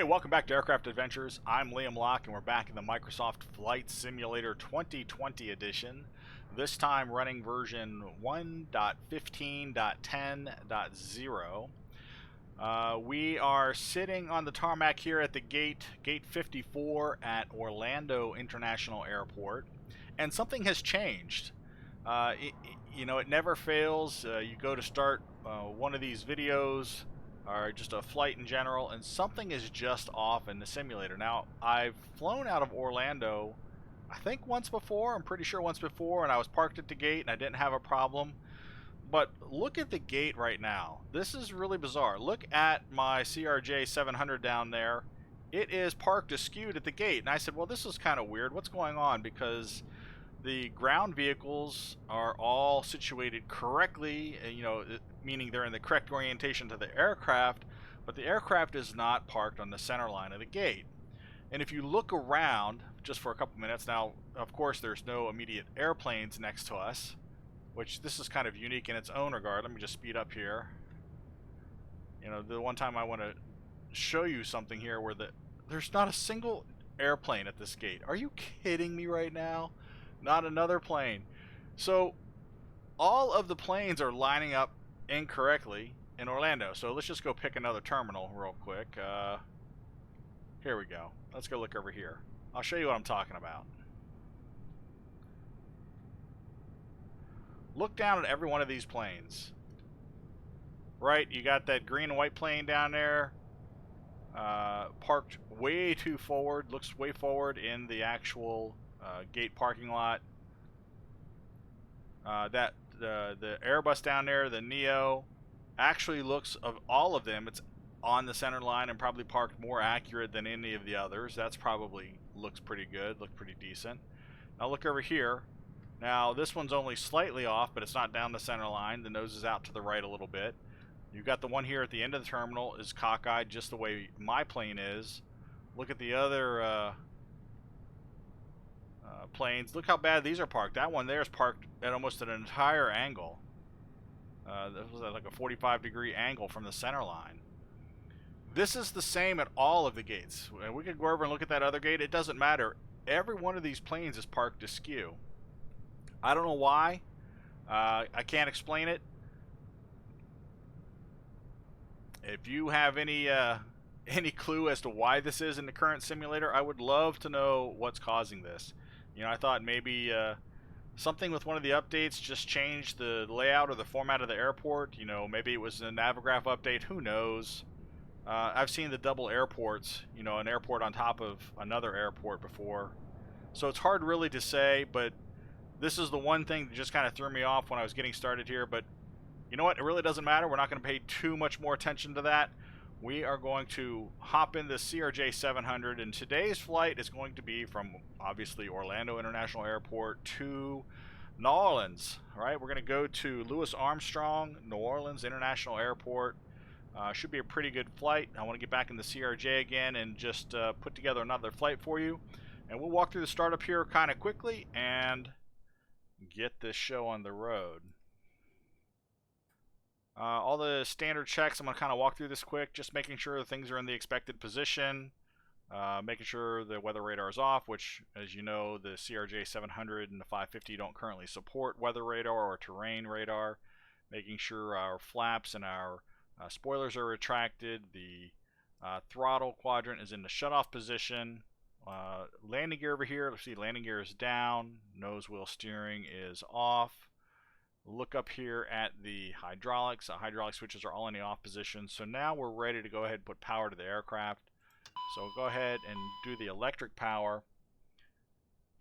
Hey, welcome back to Aircraft Adventures. I'm Liam Locke, and we're back in the Microsoft Flight Simulator 2020 edition. This time running version 1.15.10.0. We are sitting on the tarmac here at the gate 54 at Orlando International Airport, and something has changed. It never fails. You go to start one of these videos, or just a flight in general, and something is just off in the simulator. Now, I've flown out of Orlando, I think once before, I'm pretty sure once before, and I was parked at the gate and I didn't have a problem. But look at the gate right now. This is really bizarre. Look at my CRJ 700 down there. It is parked askewed at the gate, and I said, well, this is kind of weird. What's going on? Because the ground vehicles are all situated correctly, meaning they're in the correct orientation to the aircraft, but the aircraft is not parked on the center line of the gate. And if you look around just for a couple minutes, now, of course, there's no immediate airplanes next to us, which this is kind of unique in its own regard. Let me just speed up here. The one time I want to show you something here where there's not a single airplane at this gate. Are you kidding me right now? Not another plane. So all of the planes are lining up incorrectly in Orlando. So let's just go pick another terminal real quick. Here we go. Let's go look over here. I'll show you what I'm talking about. Look down at every one of these planes. Right, you got that green and white plane down there, parked way too forward, looks way forward in the actual gate parking lot. The Airbus down there, the Neo, actually looks, of all of them, it's on the center line and probably parked more accurate than any of the others. That's probably looks pretty good, looked pretty decent. Now look over here. Now this one's only slightly off, but it's not down the center line. The nose is out to the right a little bit. You've got the one here at the end of the terminal is cockeyed just the way my plane is. Look at the other planes. Look how bad these are parked. That one there is parked at almost an entire angle. This was at like a 45-degree angle from the center line. This is the same at all of the gates. We could go over and look at that other gate. It doesn't matter. Every one of these planes is parked askew. I don't know why. I can't explain it. If you have any clue as to why this is in the current simulator, I would love to know what's causing this. I thought maybe something with one of the updates just changed the layout or the format of the airport. Maybe it was a Navigraph update. Who knows? I've seen the double airports, an airport on top of another airport before. So it's hard really to say, but this is the one thing that just kind of threw me off when I was getting started here. But you know what? It really doesn't matter. We're not going to pay too much more attention to that. We are going to hop in the CRJ 700, and today's flight is going to be from, obviously, Orlando International Airport to New Orleans. All right, we're going to go to Louis Armstrong, New Orleans International Airport. Should be a pretty good flight. I want to get back in the CRJ again and just put together another flight for you. And we'll walk through the startup here kind of quickly and get this show on the road. All the standard checks, I'm going to kind of walk through this quick, just making sure things are in the expected position, making sure the weather radar is off, which, as you know, the CRJ 700 and the 550 don't currently support weather radar or terrain radar, making sure our flaps and our spoilers are retracted, the throttle quadrant is in the shutoff position, landing gear over here, let's see, landing gear is down, nose wheel steering is off. Look up here at the hydraulics. The hydraulic switches are all in the off position. So now we're ready to go ahead and put power to the aircraft. So we'll go ahead and do the electric power.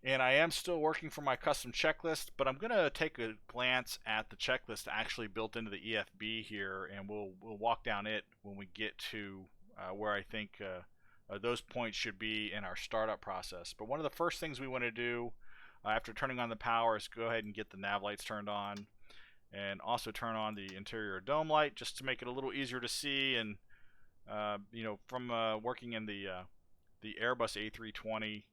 And I am still working from my custom checklist, but I'm going to take a glance at the checklist actually built into the EFB here, and we'll walk down it when we get to where I think those points should be in our startup process. But one of the first things we want to do after turning on the power is go ahead and get the nav lights turned on, and also turn on the interior dome light just to make it a little easier to see. And from working in the Airbus A320,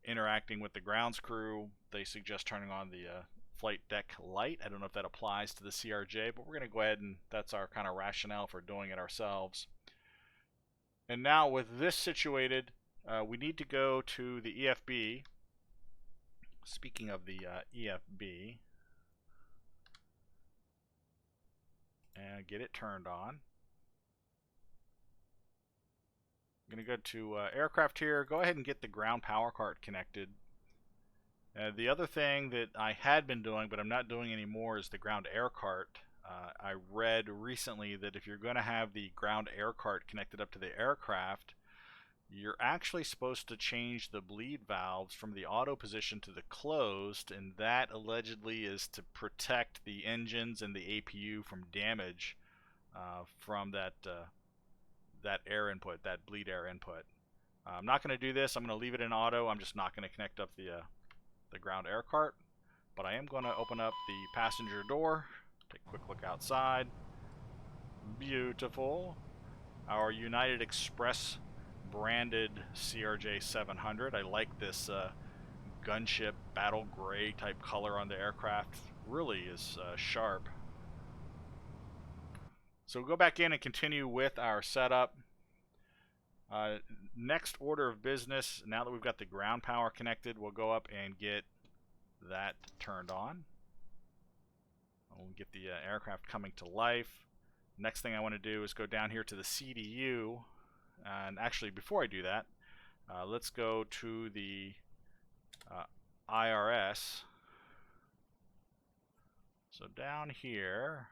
interacting with the grounds crew, they suggest turning on the flight deck light. I don't know if that applies to the CRJ, but we're going to go ahead and that's our kind of rationale for doing it ourselves. And now with this situated, we need to go to the EFB. Speaking of the EFB, and get it turned on. I'm going to go to aircraft here. Go ahead and get the ground power cart connected. The other thing that I had been doing, but I'm not doing anymore, is the ground air cart. I read recently that if you're going to have the ground air cart connected up to the aircraft, you're actually supposed to change the bleed valves from the auto position to the closed, and that allegedly is to protect the engines and the APU from damage from that air input, that bleed air input. I'm not going to do this. I'm going to leave it in auto. I'm just not going to connect up the ground air cart, but I am going to open up the passenger door. Take a quick look outside. Beautiful. Our United Express branded CRJ 700. I like this gunship battle gray type color on the aircraft. Really is sharp. So we'll go back in and continue with our setup. Next order of business, now that we've got the ground power connected, we'll go up and get that turned on. We'll get the aircraft coming to life. Next thing I want to do is go down here to the CDU. And actually, before I do that, let's go to the IRS. So down here,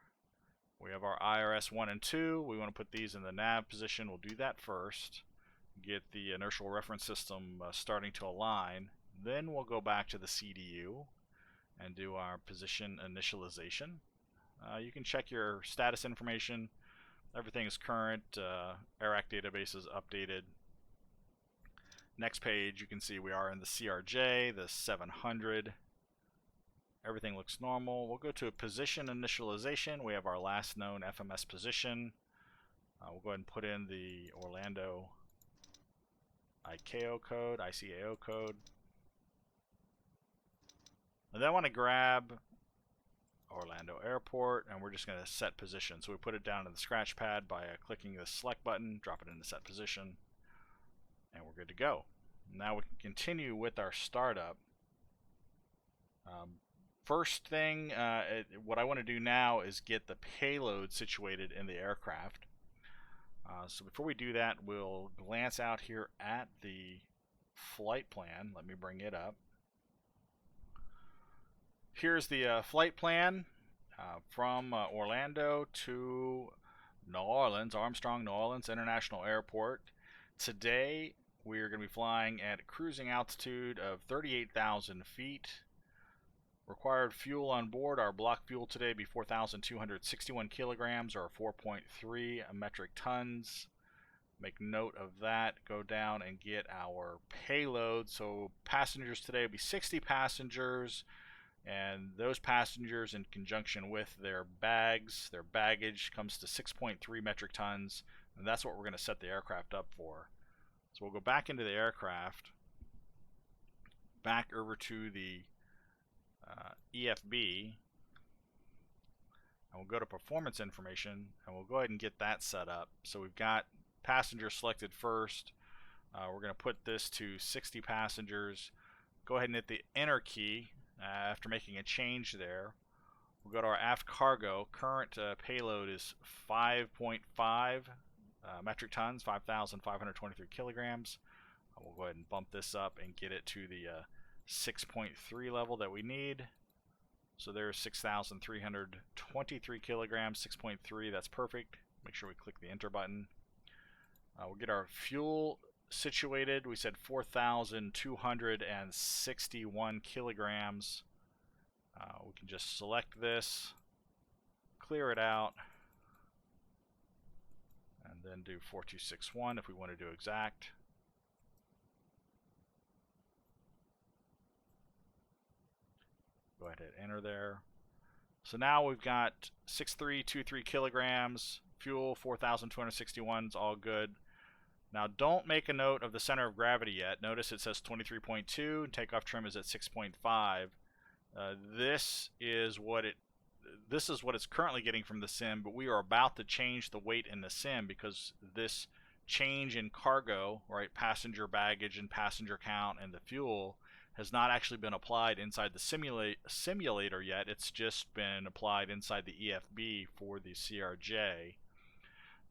we have our IRS 1 and 2. We want to put these in the nav position. We'll do that first. Get the inertial reference system starting to align. Then we'll go back to the CDU and do our position initialization. You can check your status information. Everything is current. AirAct database is updated. Next page, you can see we are in the CRJ, the 700. Everything looks normal. We'll go to a position initialization. We have our last known FMS position. We'll go ahead and put in the Orlando ICAO code. And then I want to grab Orlando Airport, and we're just going to set position. So we put it down in the scratch pad by clicking the select button, drop it into set position, and we're good to go. Now we can continue with our startup. First thing, what I want to do now is get the payload situated in the aircraft. So before we do that, we'll glance out here at the flight plan. Let me bring it up. Here's the flight plan from Orlando to New Orleans, Armstrong New Orleans International Airport. Today we're going to be flying at a cruising altitude of 38,000 feet. Required fuel on board, our block fuel today be 4,261 kilograms or 4.3 metric tons. Make note of that. Go down and get our payload. So passengers today will be 60 passengers, and those passengers in conjunction with their baggage comes to 6.3 metric tons, and that's what we're going to set the aircraft up for. So we'll go back into the aircraft, back over to the EFB, and we'll go to performance information, and we'll go ahead and get that set up. So we've got passengers selected first. We're going to put this to 60 passengers. Go ahead and hit the enter key after making a change there. We'll go to our aft cargo. Current payload is 5.5 metric tons, 5,523 kilograms. We'll go ahead and bump this up and get it to the 6.3 level that we need. So there's 6,323 kilograms, 6.3, that's perfect. Make sure we click the enter button. We'll get our fuel situated. We said 4,261 kilograms. We can just select this, clear it out, and then do 4261 if we want to do exact. Go ahead and hit enter there. So now we've got 6,323 kilograms, fuel 4,261 is all good. Now don't make a note of the center of gravity yet. Notice it says 23.2 and takeoff trim is at 6.5. This is what it's currently getting from the sim, but we are about to change the weight in the sim because this change in cargo, right, passenger baggage and passenger count and the fuel, has not actually been applied inside the simulator yet. It's just been applied inside the EFB for the CRJ.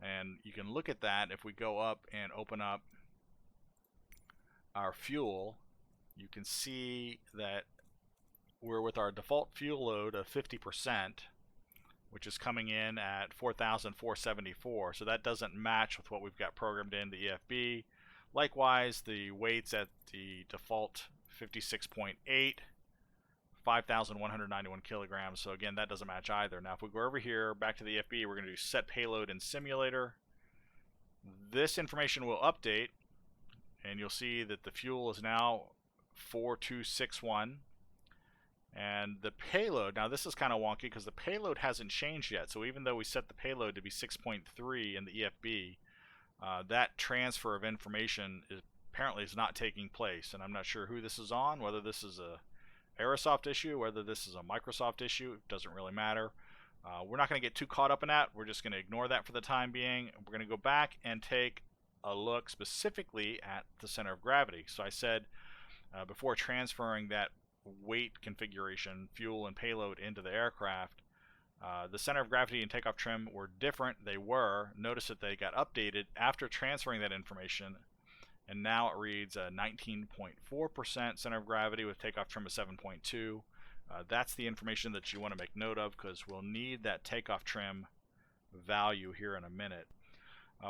And you can look at that if we go up and open up our fuel. You can see that we're with our default fuel load of 50%, which is coming in at 4,474. So that doesn't match with what we've got programmed in the EFB. Likewise, the weights at the default 56.8, 5,191 kilograms. So again, that doesn't match either. Now, if we go over here back to the EFB, we're going to do set payload in simulator. This information will update, and you'll see that the fuel is now 4261. And the payload, now this is kind of wonky because the payload hasn't changed yet. So even though we set the payload to be 6.3 in the EFB, that transfer of information apparently is not taking place. And I'm not sure who this is on, whether this is a Aerosoft issue, whether this is a Microsoft issue. It doesn't really matter. We're not going to get too caught up in that. We're just going to ignore that for the time being. We're going to go back and take a look specifically at the center of gravity. So I said before transferring that weight configuration, fuel and payload into the aircraft, the center of gravity and takeoff trim were different. They were. Notice that they got updated after transferring that information, and now it reads 19.4% center of gravity with takeoff trim of 7.2. That's the information that you want to make note of, because we'll need that takeoff trim value here in a minute.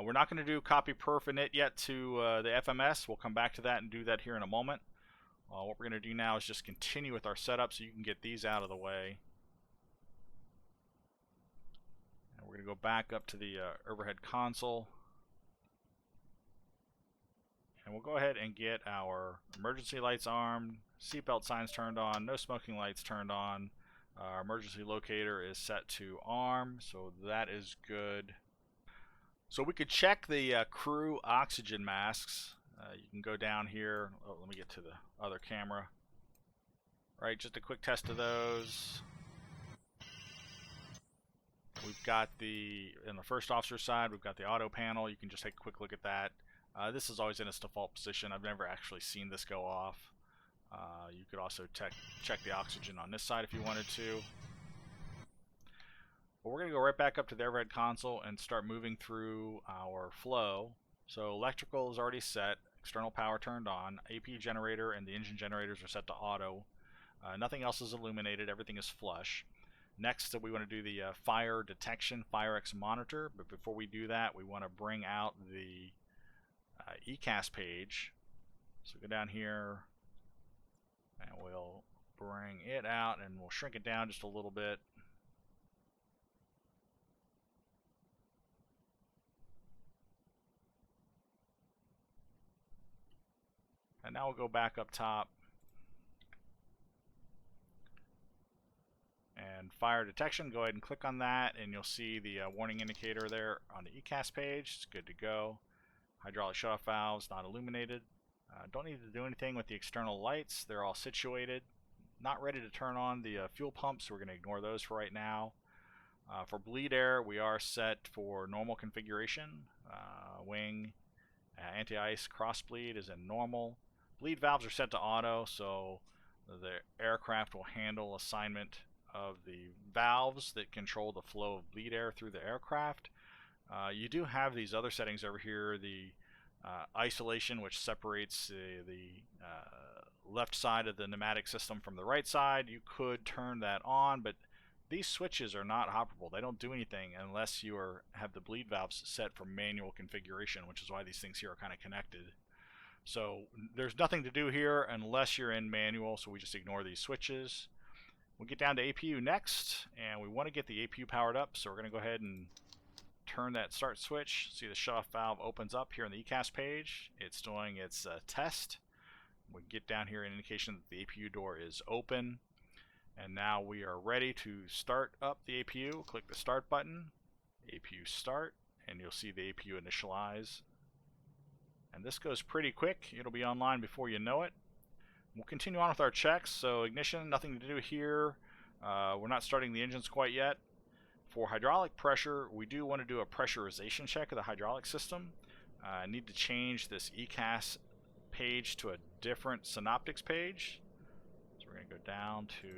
We're not going to do copy perf init yet to the FMS. We'll come back to that and do that here in a moment. What we're going to do now is just continue with our setup so you can get these out of the way. And we're going to go back up to the overhead console. And we'll go ahead and get our emergency lights armed, seatbelt signs turned on, no smoking lights turned on. Our emergency locator is set to arm, so that is good. So we could check the crew oxygen masks. You can go down here. Oh, let me get to the other camera. Right, just a quick test of those. We've got in the first officer side, we've got the auto panel. You can just take a quick look at that. This is always in its default position. I've never actually seen this go off. You could also check the oxygen on this side if you wanted to. But we're going to go right back up to the overhead console and start moving through our flow. So electrical is already set, external power turned on, AP generator and the engine generators are set to auto. Nothing else is illuminated, everything is flush. Next, we want to do the fire detection, FireX monitor, but before we do that, we want to bring out the ECAS page. So go down here and we'll bring it out and we'll shrink it down just a little bit. And now we'll go back up top and fire detection. Go ahead and click on that and you'll see the warning indicator there on the ECAS page. It's good to go. Hydraulic shutoff valves not illuminated. Don't need to do anything with the external lights. They're all situated. Not ready to turn on the fuel pumps, so we're going to ignore those for right now. For bleed air, we are set for normal configuration. Wing anti-ice cross bleed is in normal. Bleed valves are set to auto, so the aircraft will handle assignment of the valves that control the flow of bleed air through the aircraft. You do have these other settings over here, the isolation, which separates the left side of the pneumatic system from the right side. You could turn that on, but these switches are not operable. They don't do anything unless you have the bleed valves set for manual configuration, which is why these things here are kind of connected. So there's nothing to do here unless you're in manual, so we just ignore these switches. We'll get down to APU next, and we want to get the APU powered up, so we're going to go ahead and turn that start switch. See the shutoff valve opens up here on the ECAS page. It's doing its test. We get down here an indication that the APU door is open, and now we are ready to start up the APU. Click the start button, APU start, and you'll see the APU initialize. And this goes pretty quick. It'll be online before you know it. We'll continue on with our checks. So ignition, nothing to do here. We're not starting the engines quite yet. For hydraulic pressure, we do want to do a pressurization check of the hydraulic system. I need to change this ECAS page to a different synoptics page. So we're going to go down to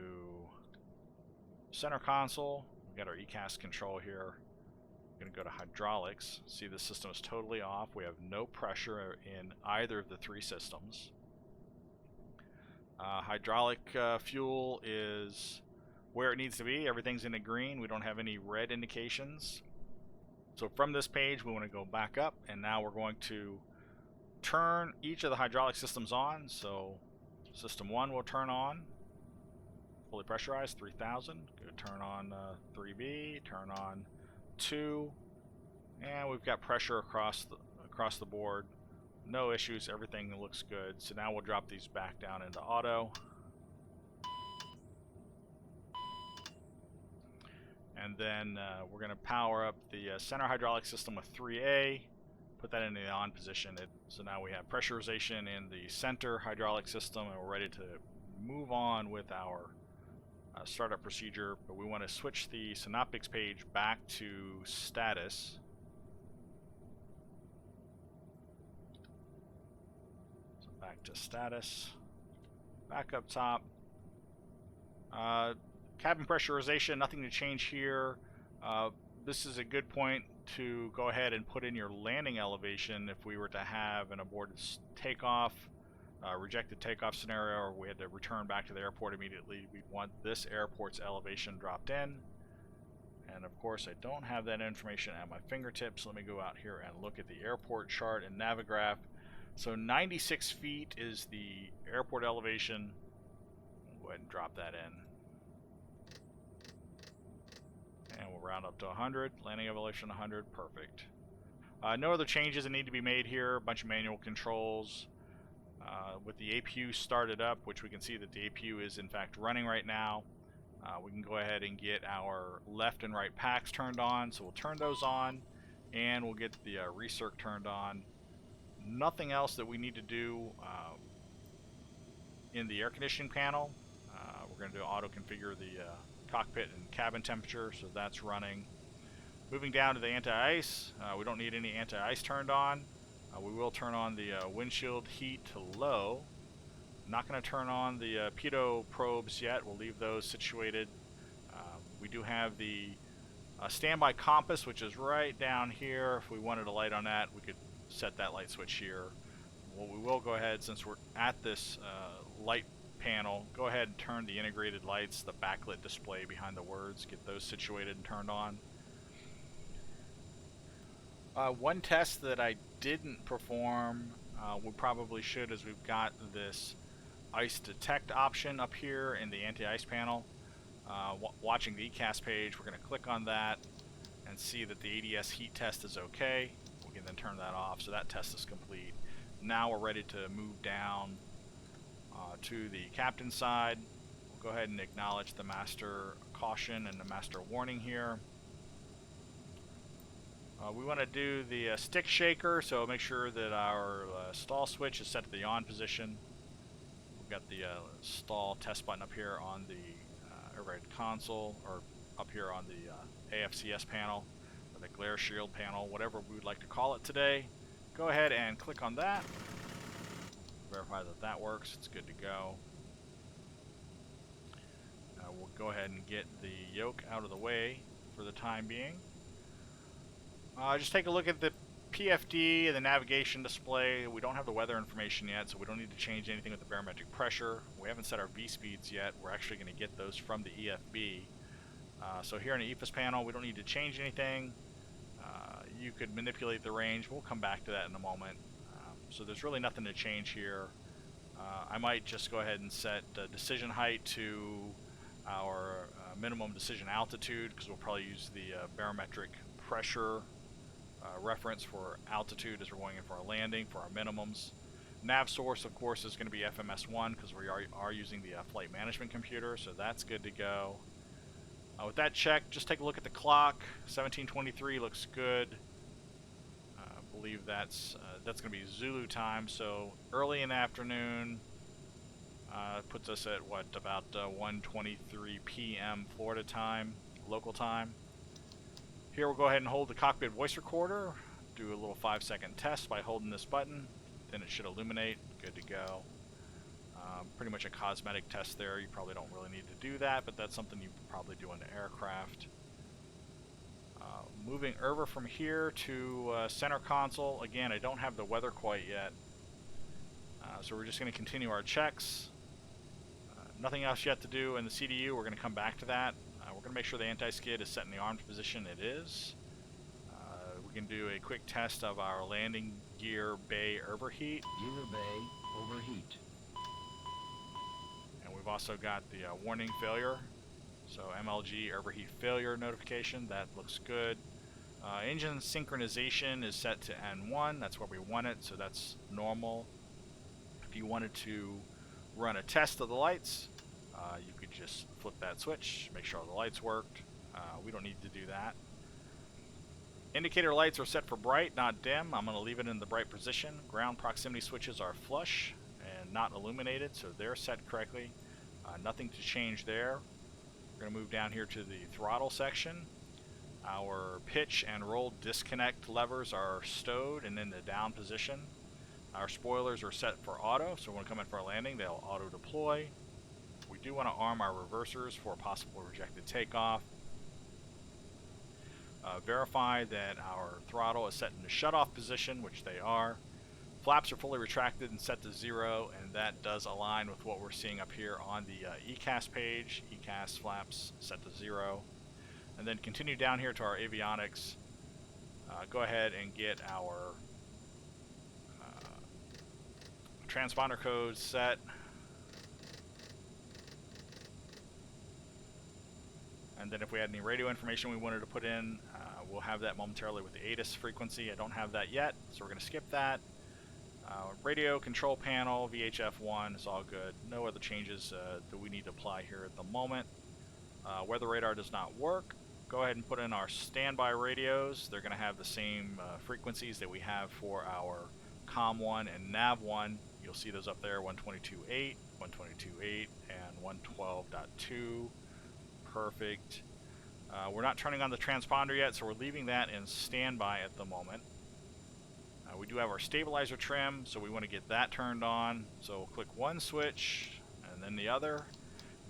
center console. We've got our ECAS control here. We're going to go to hydraulics. See, the system is totally off. We have no pressure in either of the three systems. Hydraulic fuel is where it needs to be. Everything's in the green. We don't have any red indications. So from this page, we want to go back up, and now we're going to turn each of the hydraulic systems on. So system 1 will turn on, fully pressurized, 3000. Go turn on 3B, turn on 2, and we've got pressure across the board. No issues, everything looks good. So now we'll drop these back down into auto. And then we're going to power up the center hydraulic system with 3A, put that into the on position. So now we have pressurization in the center hydraulic system, and we're ready to move on with our startup procedure. But we want to switch the synoptics page back to status. So back to status, back up top. Cabin pressurization, nothing to change here. This is a good point to go ahead and put in your landing elevation if we were to have an aborted takeoff, rejected takeoff scenario, or we had to return back to the airport immediately. We'd want this airport's elevation dropped in. And of course, I don't have that information at my fingertips. Let me go out here and look at the airport chart and Navigraph. So 96 feet is the airport elevation. Go ahead and drop that in. And we'll round up to 100. Landing elevation 100. Perfect. No other changes that need to be made here. A bunch of manual controls. With the APU started up, which we can see that the APU is in fact running right now, we can go ahead and get our left and right packs turned on. So we'll turn those on, and we'll get the recirc turned on. Nothing else that we need to do in the air conditioning panel. We're going to do auto configure the cockpit and cabin temperature, so that's running. Moving down to the anti-ice, we don't need any anti-ice turned on. We will turn on the windshield heat to low. Not going to turn on the pitot probes yet. We'll leave those situated. We do have the standby compass, which is right down here. If we wanted a light on that, we could set that light switch here. Well, we will go ahead, since we're at this light panel, go ahead and turn the integrated lights, the backlit display behind the words, get those situated and turned on. One test that I didn't perform, we probably should, is we've got this ice detect option up here in the anti-ice panel. Watching the ECAS page, we're going to click on that and see that the ADS heat test is okay. We can then turn that off, so that test is complete. Now we're ready to move down to the captain's side. We'll go ahead and acknowledge the master caution and the master warning here. We want to do the stick shaker, so make sure that our stall switch is set to the on position. We've got the stall test button up here on the overhead console, or up here on the AFCS panel, or the glare shield panel, whatever we would like to call it today. Go ahead and click on that. Verify that that works. It's good to go. We'll go ahead and get the yoke out of the way for the time being. Just take a look at the PFD and the navigation display. We don't have the weather information yet, so we don't need to change anything with the barometric pressure. We haven't set our V-speeds yet. We're actually going to get those from the EFB. So here in the EFS panel, we don't need to change anything. You could manipulate the range. We'll come back to that in a moment. So there's really nothing to change here. I might just go ahead and set decision height to our minimum decision altitude, because we'll probably use the barometric pressure reference for altitude as we're going in for our landing, for our minimums. Nav source, of course, is going to be FMS1, because we are using the flight management computer, so that's good to go. With that checked, just take a look at the clock. 17:23 looks good. I believe that's going to be Zulu time, so early in the afternoon. Puts us at what, about 1:23 p.m. Florida time, local time. Here we'll go ahead and hold the cockpit voice recorder. do a little 5-second test by holding this button. Then it should illuminate. Good to go. Pretty much a cosmetic test there. You probably don't really need to do that, but that's something you probably do in the aircraft. Moving over from here to center console. Again, I don't have the weather quite yet. So we're just going to continue our checks. Nothing else yet to do in the CDU. We're going to come back to that. We're going to make sure the anti-skid is set in the armed position. It is. We can do a quick test of our landing gear bay overheat. Gear bay overheat. And we've also got the warning failure. So MLG overheat failure notification. That looks good. Engine synchronization is set to N1. That's where we want it, so that's normal. If you wanted to run a test of the lights, you could just flip that switch, make sure all the lights worked. We don't need to do that. Indicator lights are set for bright, not dim. I'm going to leave it in the bright position. Ground proximity switches are flush and not illuminated, so they're set correctly. Nothing to change there. We're going to move down here to the throttle section. Our pitch and roll disconnect levers are stowed and in the down position. Our spoilers are set for auto, so when we come in for a landing, they'll auto deploy. We do want to arm our reversers for a possible rejected takeoff. Verify that our throttle is set in the shutoff position, which they are. Flaps are fully retracted and set to 0, and that does align with what we're seeing up here on the ECAS page. ECAS flaps set to 0. And then continue down here to our avionics. Go ahead and get our transponder codes set. And then if we had any radio information we wanted to put in, we'll have that momentarily with the ATIS frequency. I don't have that yet, so we're going to skip that. Radio control panel, VHF1 is all good. No other changes that we need to apply here at the moment. Weather radar does not work. Go ahead and put in our standby radios. They're going to have the same frequencies that we have for our COM1 and NAV1. You'll see those up there, 122.8, 122.8, and 112.2. Perfect. We're not turning on the transponder yet, so we're leaving that in standby at the moment. We do have our stabilizer trim, so we want to get that turned on. So we'll click one switch and then the other.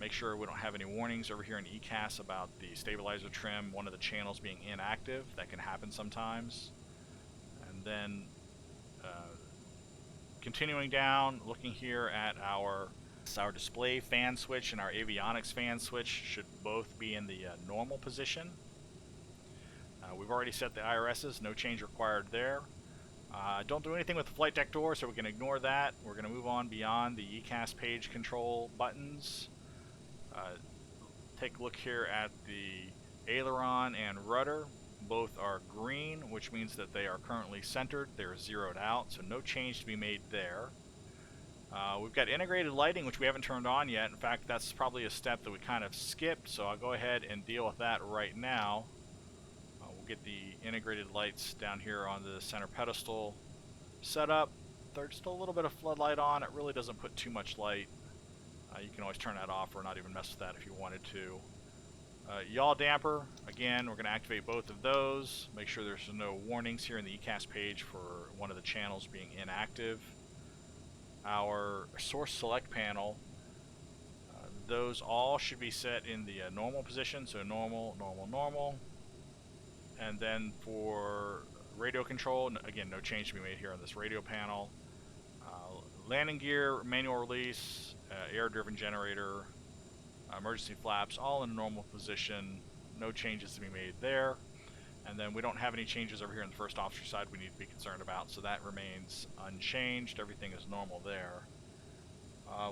Make sure we don't have any warnings over here in ECAS about the stabilizer trim, one of the channels being inactive. That can happen sometimes. And then continuing down, looking here at our display fan switch and our avionics fan switch should both be in the normal position. We've already set the IRSs, no change required there. Don't do anything with the flight deck door, so we can ignore that. We're going to move on beyond the ECAS page control buttons. Take a look here at the aileron and rudder. Both are green, which means that they are currently centered. They're zeroed out, so no change to be made there. We've got integrated lighting, which we haven't turned on yet. In fact, that's probably a step that we kind of skipped, so I'll go ahead and deal with that right now. We'll get the integrated lights down here on the center pedestal set up. There's still a little bit of floodlight on. It really doesn't put too much light. You can always turn that off or not even mess with that if you wanted to. Yaw damper, again, we're going to activate both of those. Make sure there's no warnings here in the ECAS page for one of the channels being inactive. Our source select panel, those all should be set in the normal position, so normal, normal, normal. And then for radio control, again, no change to be made here on this radio panel. Landing gear, manual release, air-driven generator, emergency flaps, all in normal position. No changes to be made there. And then we don't have any changes over here in the first officer side we need to be concerned about, so that remains unchanged. Everything is normal there.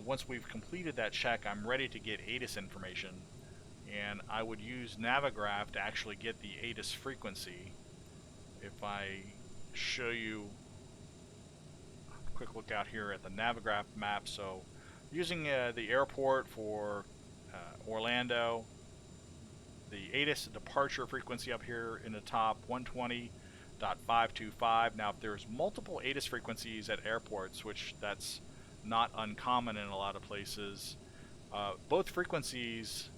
Once we've completed that check, I'm ready to get ATIS information, and I would use Navigraph to actually get the ATIS frequency. If I show you a quick look out here at the Navigraph map, so using the airport for Orlando, the ATIS departure frequency up here in the top, 120.525. Now, if there's multiple ATIS frequencies at airports, which that's not uncommon in a lot of places, both frequencies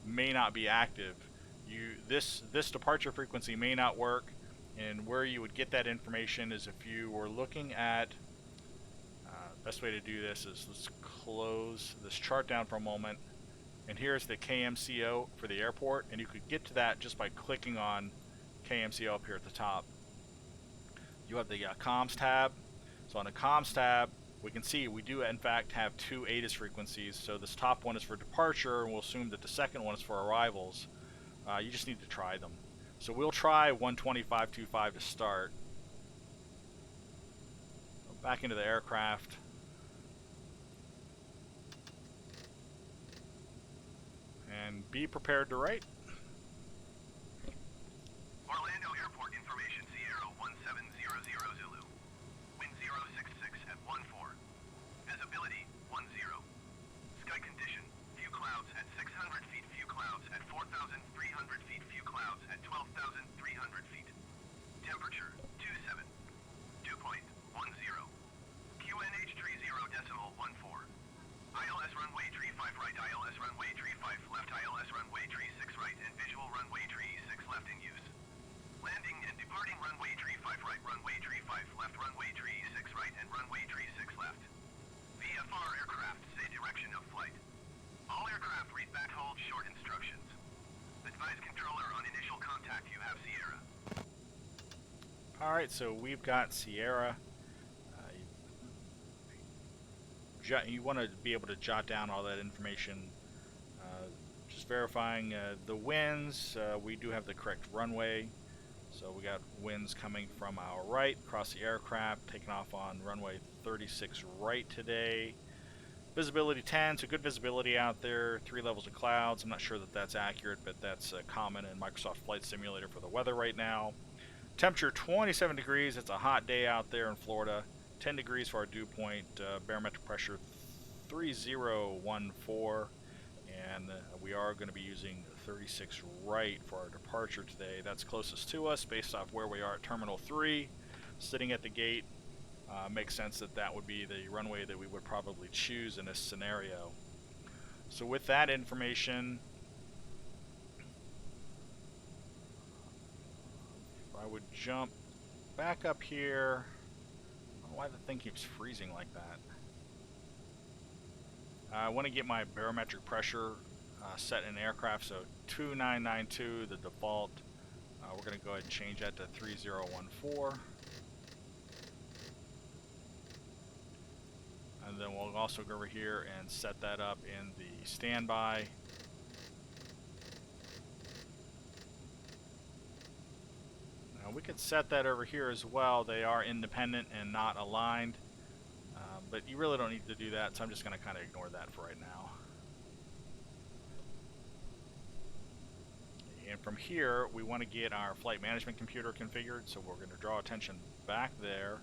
may not be active. This departure frequency may not work, And where you would get that information is if you were looking at, best way to do this is let's close this chart down for a moment. And here's the KMCO for the airport, and you could get to that just by clicking on KMCO up here at the top. You have the comms tab. So on the comms tab, we can see we do in fact have two ATIS frequencies. So this top one is for departure, and we'll assume that the second one is for arrivals. You just need to try them. So we'll try 125.25 to start. Back into the aircraft. And be prepared to write. Orlando Airport information, Sierra 1700 Zulu. Wind 066 at 14. Visibility 10. Sky condition, few clouds at 600 feet, few clouds at 4,300 feet, few clouds at 12,300 feet. Temperature 27. Dew point 10. QNH 30.14. ILS runway 35 right, ILS runway 35 left, ILS runway 36 right, and visual runway 36 left in use. Landing and departing runway 35 right, runway 35 left, runway 36 right, and runway 36 left. VFR aircraft say direction of flight. All aircraft read back hold short instructions. Advise controller on initial contact you have Sierra. Alright, so we've got Sierra. You want to be able to jot down all that information. Just verifying the winds. We do have the correct runway. So we got winds coming from our right across the aircraft, taking off on runway 36 right today. Visibility 10, so good visibility out there. 3 levels of clouds. I'm not sure that that's accurate, but that's common in Microsoft Flight Simulator for the weather right now. Temperature 27 degrees. It's a hot day out there in Florida. 10 degrees for our dew point, barometric pressure 3014, and we are going to be using 36 right for our departure today. That's closest to us based off where we are at Terminal 3, sitting at the gate. Makes sense that that would be the runway that we would probably choose in this scenario. So with that information, if I would jump back up here. Why the thing keeps freezing like that? I want to get my barometric pressure set in aircraft, so 2992, the default. We're going to go ahead and change that to 3014. And then we'll also go over here and set that up in the standby. We could set that over here as well. They are independent and not aligned, but you really don't need to do that, so I'm just going to kind of ignore that for right now. And from here, we want to get our flight management computer configured, so we're going to draw attention back there.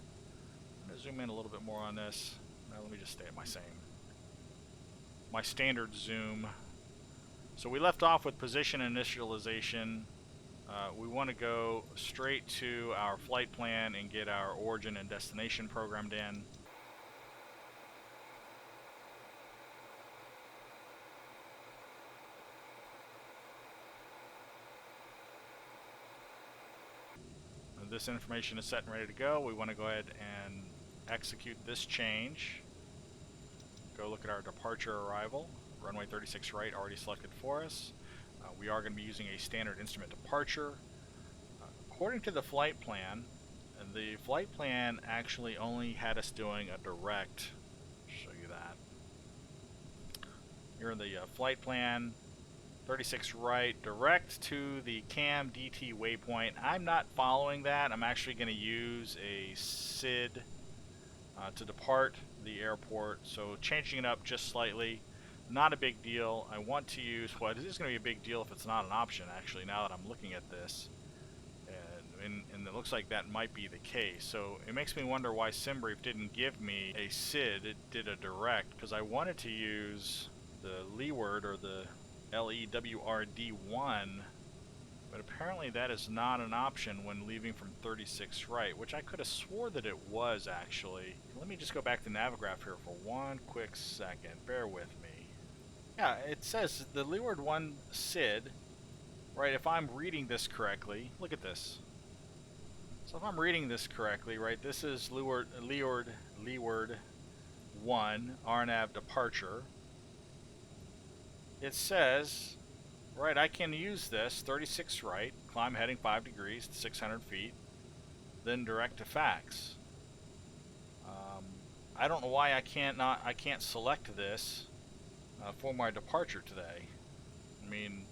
I'm going to zoom in a little bit more on this. Now let me just stay at my standard zoom. So we left off with position initialization. We want to go straight to our flight plan and get our origin and destination programmed in. This information is set and ready to go. We want to go ahead and execute this change. Go look at our departure arrival. Runway 36 right already selected for us. We are going to be using a standard instrument departure. According to the flight plan actually only had us doing a direct. Show you that. Here in the flight plan, 36 right, direct to the CAM DT waypoint. I'm not following that. I'm actually going to use a SID to depart the airport. So changing it up just slightly. Not a big deal. I want to use, well, it is going to be a big deal if it's not an option, actually, now that I'm looking at this. And it looks like that might be the case. So it makes me wonder why SimBrief didn't give me a SID. It did a direct, because I wanted to use the leeward, or the LEWRD1, but apparently that is not an option when leaving from 36 right, which I could have swore that it was, actually. Let me just go back to Navigraph here for one quick second. Bear with me. Yeah, it says the Leeward 1 SID, right, if I'm reading this correctly, look at this. So if I'm reading this correctly, right, this is Leeward 1, RNAV departure. It says, right, I can use this 36 right, climb heading 5 degrees to 600 feet, then direct to fax. I don't know why I can't select this for my departure today. I mean,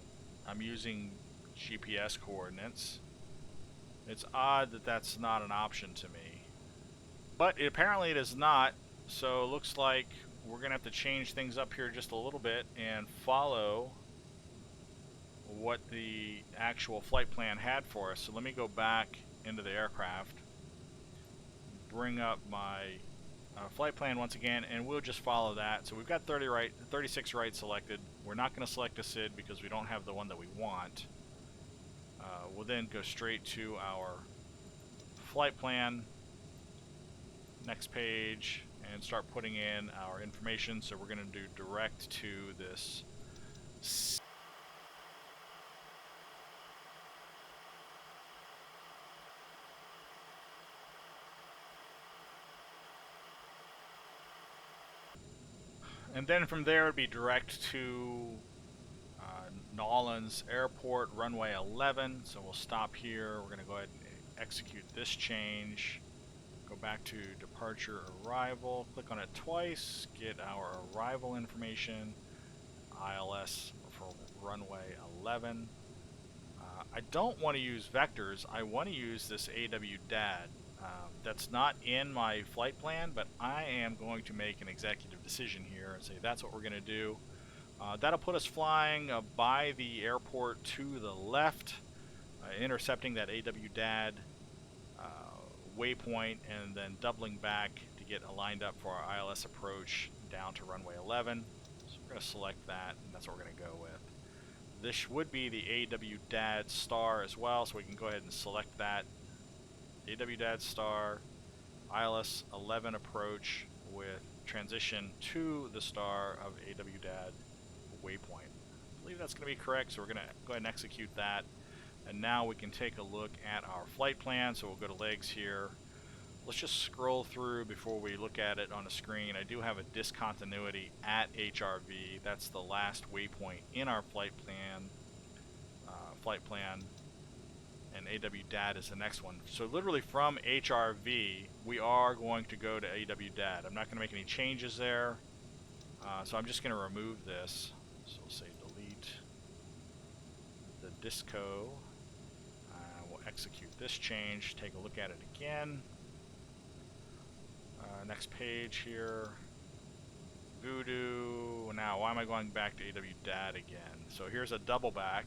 I'm using GPS coordinates. It's odd that that's not an option to me. But apparently it is not, so it looks like we're going to have to change things up here just a little bit and follow what the actual flight plan had for us. So let me go back into the aircraft, bring up my flight plan once again, and we'll just follow that. So we've got 36 right selected. We're not going to select a SID because we don't have the one that we want. We'll then go straight to our flight plan, next page, and start putting in our information. So we're going to do direct to this and then from there it would be direct to Orleans Airport, runway 11. So we'll stop here. We're going to go ahead and execute this change. Go back to departure arrival. Click on it twice. Get our arrival information. ILS for runway 11. I don't want to use vectors. I want to use this AWDAD. That's not in my flight plan, but I am going to make an executive decision here and say that's what we're going to do. That'll put us flying by the airport to the left, intercepting that AWDAD waypoint, and then doubling back to get lined up for our ILS approach down to runway 11. So we're going to select that, and that's what we're going to go with. This would be the AWDAD star as well, so we can go ahead and select that. AWDAD star, ILS 11 approach with transition to the star of AWDAD waypoint. I believe that's going to be correct, so we're going to go ahead and execute that. And now we can take a look at our flight plan. So we'll go to legs here. Let's just scroll through before we look at it on the screen. I do have a discontinuity at HRV. That's the last waypoint in our flight plan. And AWDAD is the next one. So literally from HRV, we are going to go to AWDAD. I'm not going to make any changes there. So I'm just going to remove this. So we'll say delete the disco. We'll execute this change, take a look at it again. Next page here. Voodoo. Now, why am I going back to AWDAD again? So here's a double back,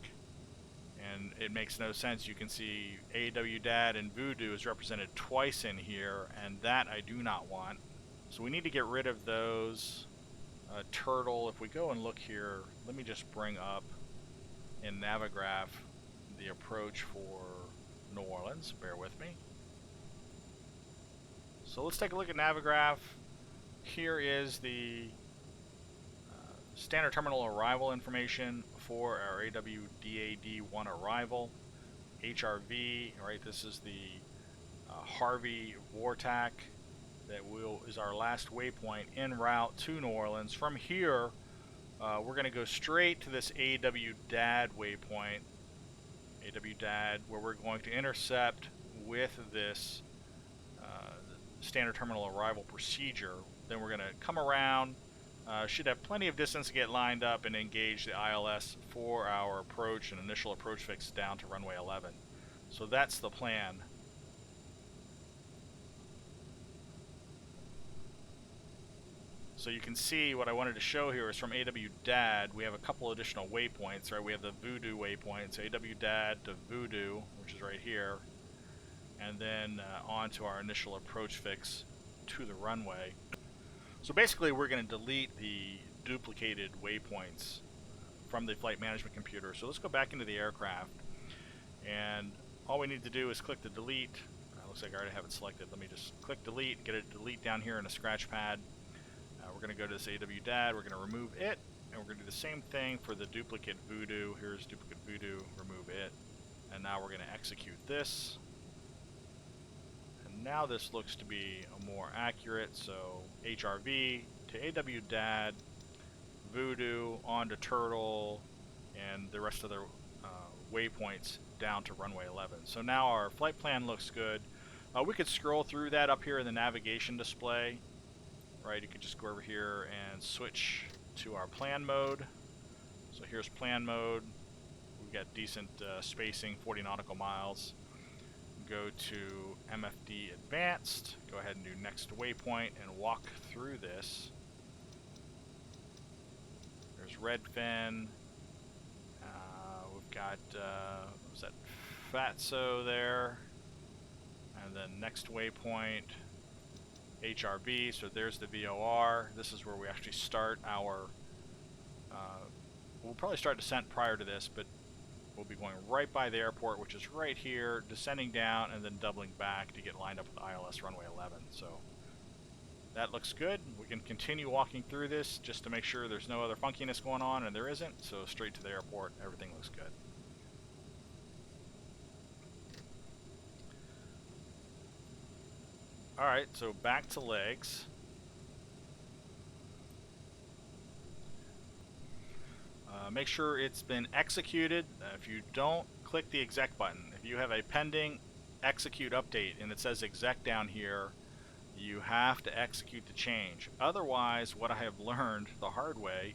and it makes no sense. You can see AWDAD and Voodoo is represented twice in here, and that I do not want. So we need to get rid of those. Turtle, if we go and look here, let me just bring up in Navigraph the approach for New Orleans. Bear with me. So let's take a look at Navigraph. Here is the standard terminal arrival information for our AWDAD1 arrival. HRV, right, this is the Harvey Vortac that is our last waypoint en route to New Orleans. From here, we're going to go straight to this AWDAD waypoint, AWDAD, where we're going to intercept with this standard terminal arrival procedure. Then we're going to come around, should have plenty of distance to get lined up and engage the ILS for our approach and initial approach fix down to runway 11. So that's the plan. So you can see what I wanted to show here is from AWDAD, we have a couple additional waypoints, right? We have the Voodoo waypoint, so AWDAD to Voodoo, which is right here, and then on to our initial approach fix to the runway. So basically we're going to delete the duplicated waypoints from the flight management computer. So let's go back into the aircraft, and all we need to do is click the delete. Looks like I already have it selected. Let me just click delete, get a delete down here in a scratch pad. We're going to go to this AWDAD, we're going to remove it, and we're going to do the same thing for the duplicate Voodoo. Here's duplicate Voodoo, remove it, and now we're going to execute this. now this looks to be more accurate. So HRV to AWDAD, Voodoo onto Turtle, and the rest of the waypoints down to runway 11. So now our flight plan looks good. We could scroll through that up here in the navigation display. Right, you could just go over here and switch to our plan mode. So here's plan mode. We've got decent spacing, 40 nautical miles. Go to MFD Advanced. Go ahead and do next waypoint and walk through this. There's Redfin. We've got, what was that, Fatso there. And then next waypoint, HRB. So there's the VOR. This is where we actually start our, we'll probably start descent prior to this, but we'll be going right by the airport, which is right here, descending down, and then doubling back to get lined up with ILS runway 11. So that looks good. We can continue walking through this just to make sure there's no other funkiness going on, and there isn't. So straight to the airport, everything looks good. Alright, so back to legs. Make sure it's been executed. If you don't, click the exec button. If you have a pending execute update and it says exec down here, you have to execute the change. Otherwise, what I have learned the hard way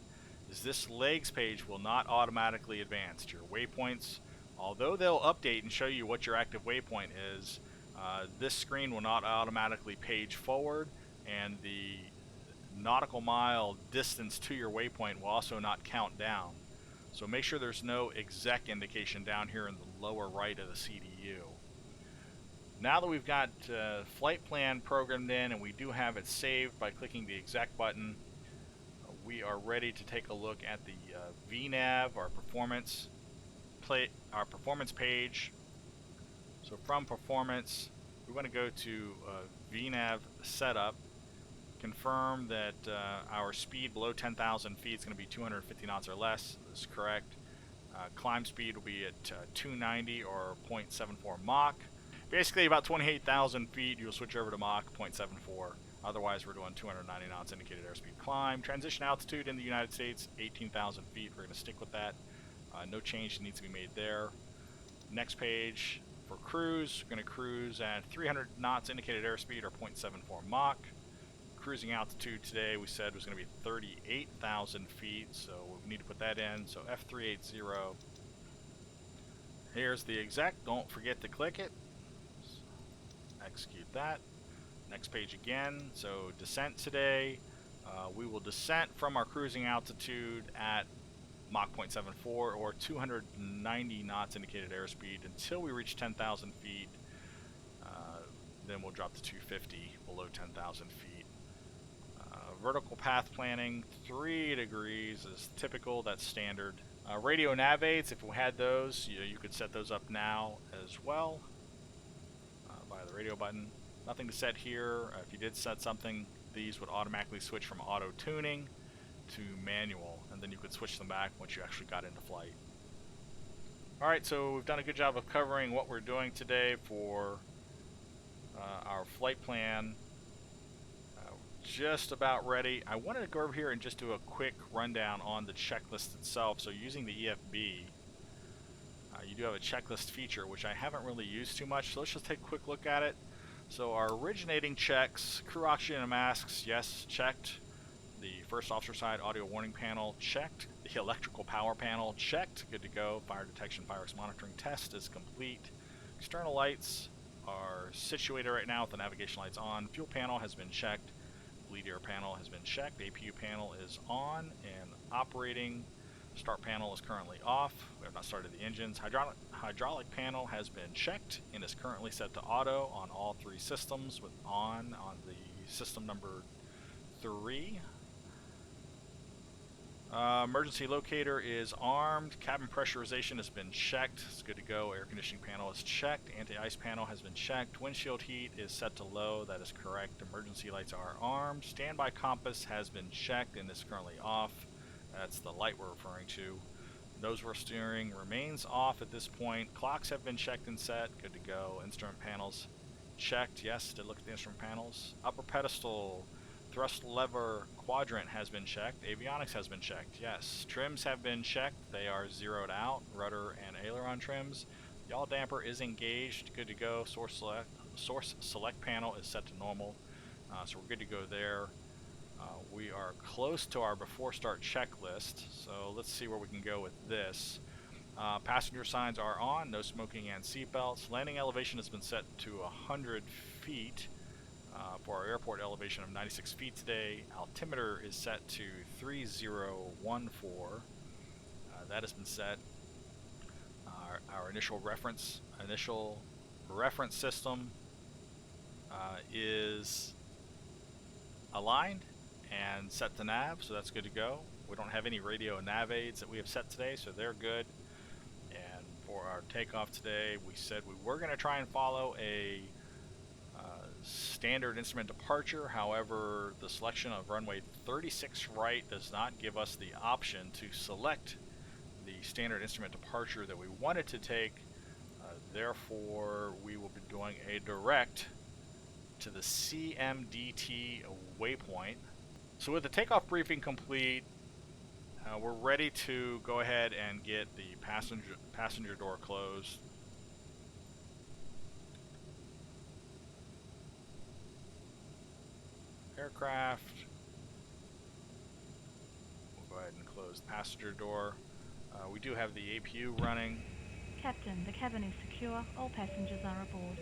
is this legs page will not automatically advance to your waypoints. Although they'll update and show you what your active waypoint is, this screen will not automatically page forward, and the nautical mile distance to your waypoint will also not count down. So make sure there's no exec indication down here in the lower right of the CDU. Now that we've got flight plan programmed in and we do have it saved by clicking the exec button, we are ready to take a look at the VNAV, our performance page. So from performance, we want to go to VNAV setup, confirm that our speed below 10,000 feet is going to be 250 knots or less. This is correct. Climb speed will be at 290 or 0.74 Mach. Basically, about 28,000 feet, you'll switch over to Mach 0.74. Otherwise, we're doing 290 knots indicated airspeed climb. Transition altitude in the United States, 18,000 feet. We're going to stick with that. No change needs to be made there. Next page, for cruise, we're going to cruise at 300 knots indicated airspeed or 0.74 Mach. Cruising altitude today we said was going to be 38,000 feet, so we need to put that in. So F380. Here's the exec. Don't forget to click it. Execute that. Next page again. So descent today. We will descent from our cruising altitude at Mach 0.74 or 290 knots indicated airspeed until we reach 10,000 feet. Then we'll drop to 250 below 10,000 feet. Vertical path planning, 3 degrees is typical, that's standard. Radio navgates, if we had those, you could set those up now as well by the radio button. Nothing to set here. If you did set something, these would automatically switch from auto tuning to manual, and then you could switch them back once you actually got into flight. Alright, so we've done a good job of covering what we're doing today for our flight plan. Just about ready. I wanted to go over here and just do a quick rundown on the checklist itself. So using the EFB, you do have a checklist feature, which I haven't really used too much, so let's just take a quick look at it. So our originating checks, crew oxygen and masks, yes, checked. The first officer side audio warning panel, checked. The electrical power panel, checked. Good to go. Fire detection, fire risk monitoring test is complete. External lights are situated right now with the navigation lights on. Fuel panel has been checked. Bleed air panel has been checked. APU panel is on and operating. Start panel is currently off. We have not started the engines. Hydraulic panel has been checked and is currently set to auto on all 3 systems, with on the system number 3. Emergency locator is armed. Cabin pressurization has been checked. It's good to go. Air conditioning panel is checked. Anti-ice panel has been checked. Windshield heat is set to low. That is correct. Emergency lights are armed. Standby compass has been checked and is currently off. That's the light we're referring to. Nose wheel steering remains off at this point. Clocks have been checked and set. Good to go. Instrument panels checked. Yes, did look at the instrument panels. Upper pedestal, thrust lever quadrant has been checked. Avionics has been checked. Yes, trims have been checked. They are zeroed out. Rudder and aileron trims. Yaw damper is engaged. Good to go. Source select panel is set to normal. So we're good to go there. We are close to our before start checklist. So let's see where we can go with this. Passenger signs are on, no smoking and seatbelts. Landing elevation has been set to 100 feet for our airport elevation of 96 feet today. Altimeter is set to 3014. That has been set. Our initial reference system is aligned and set to nav, so that's good to go. We don't have any radio and nav aids that we have set today, so they're good. And for our takeoff today, we said we were going to try and follow a standard instrument departure. However, the selection of runway 36 right does not give us the option to select the standard instrument departure that we wanted to take. Therefore, we will be doing a direct to the CMDT waypoint. So with the takeoff briefing complete, we're ready to go ahead and get the passenger door closed. Aircraft. We'll go ahead and close the passenger door. We do have the APU running. Captain, the cabin is secure. All passengers are aboard.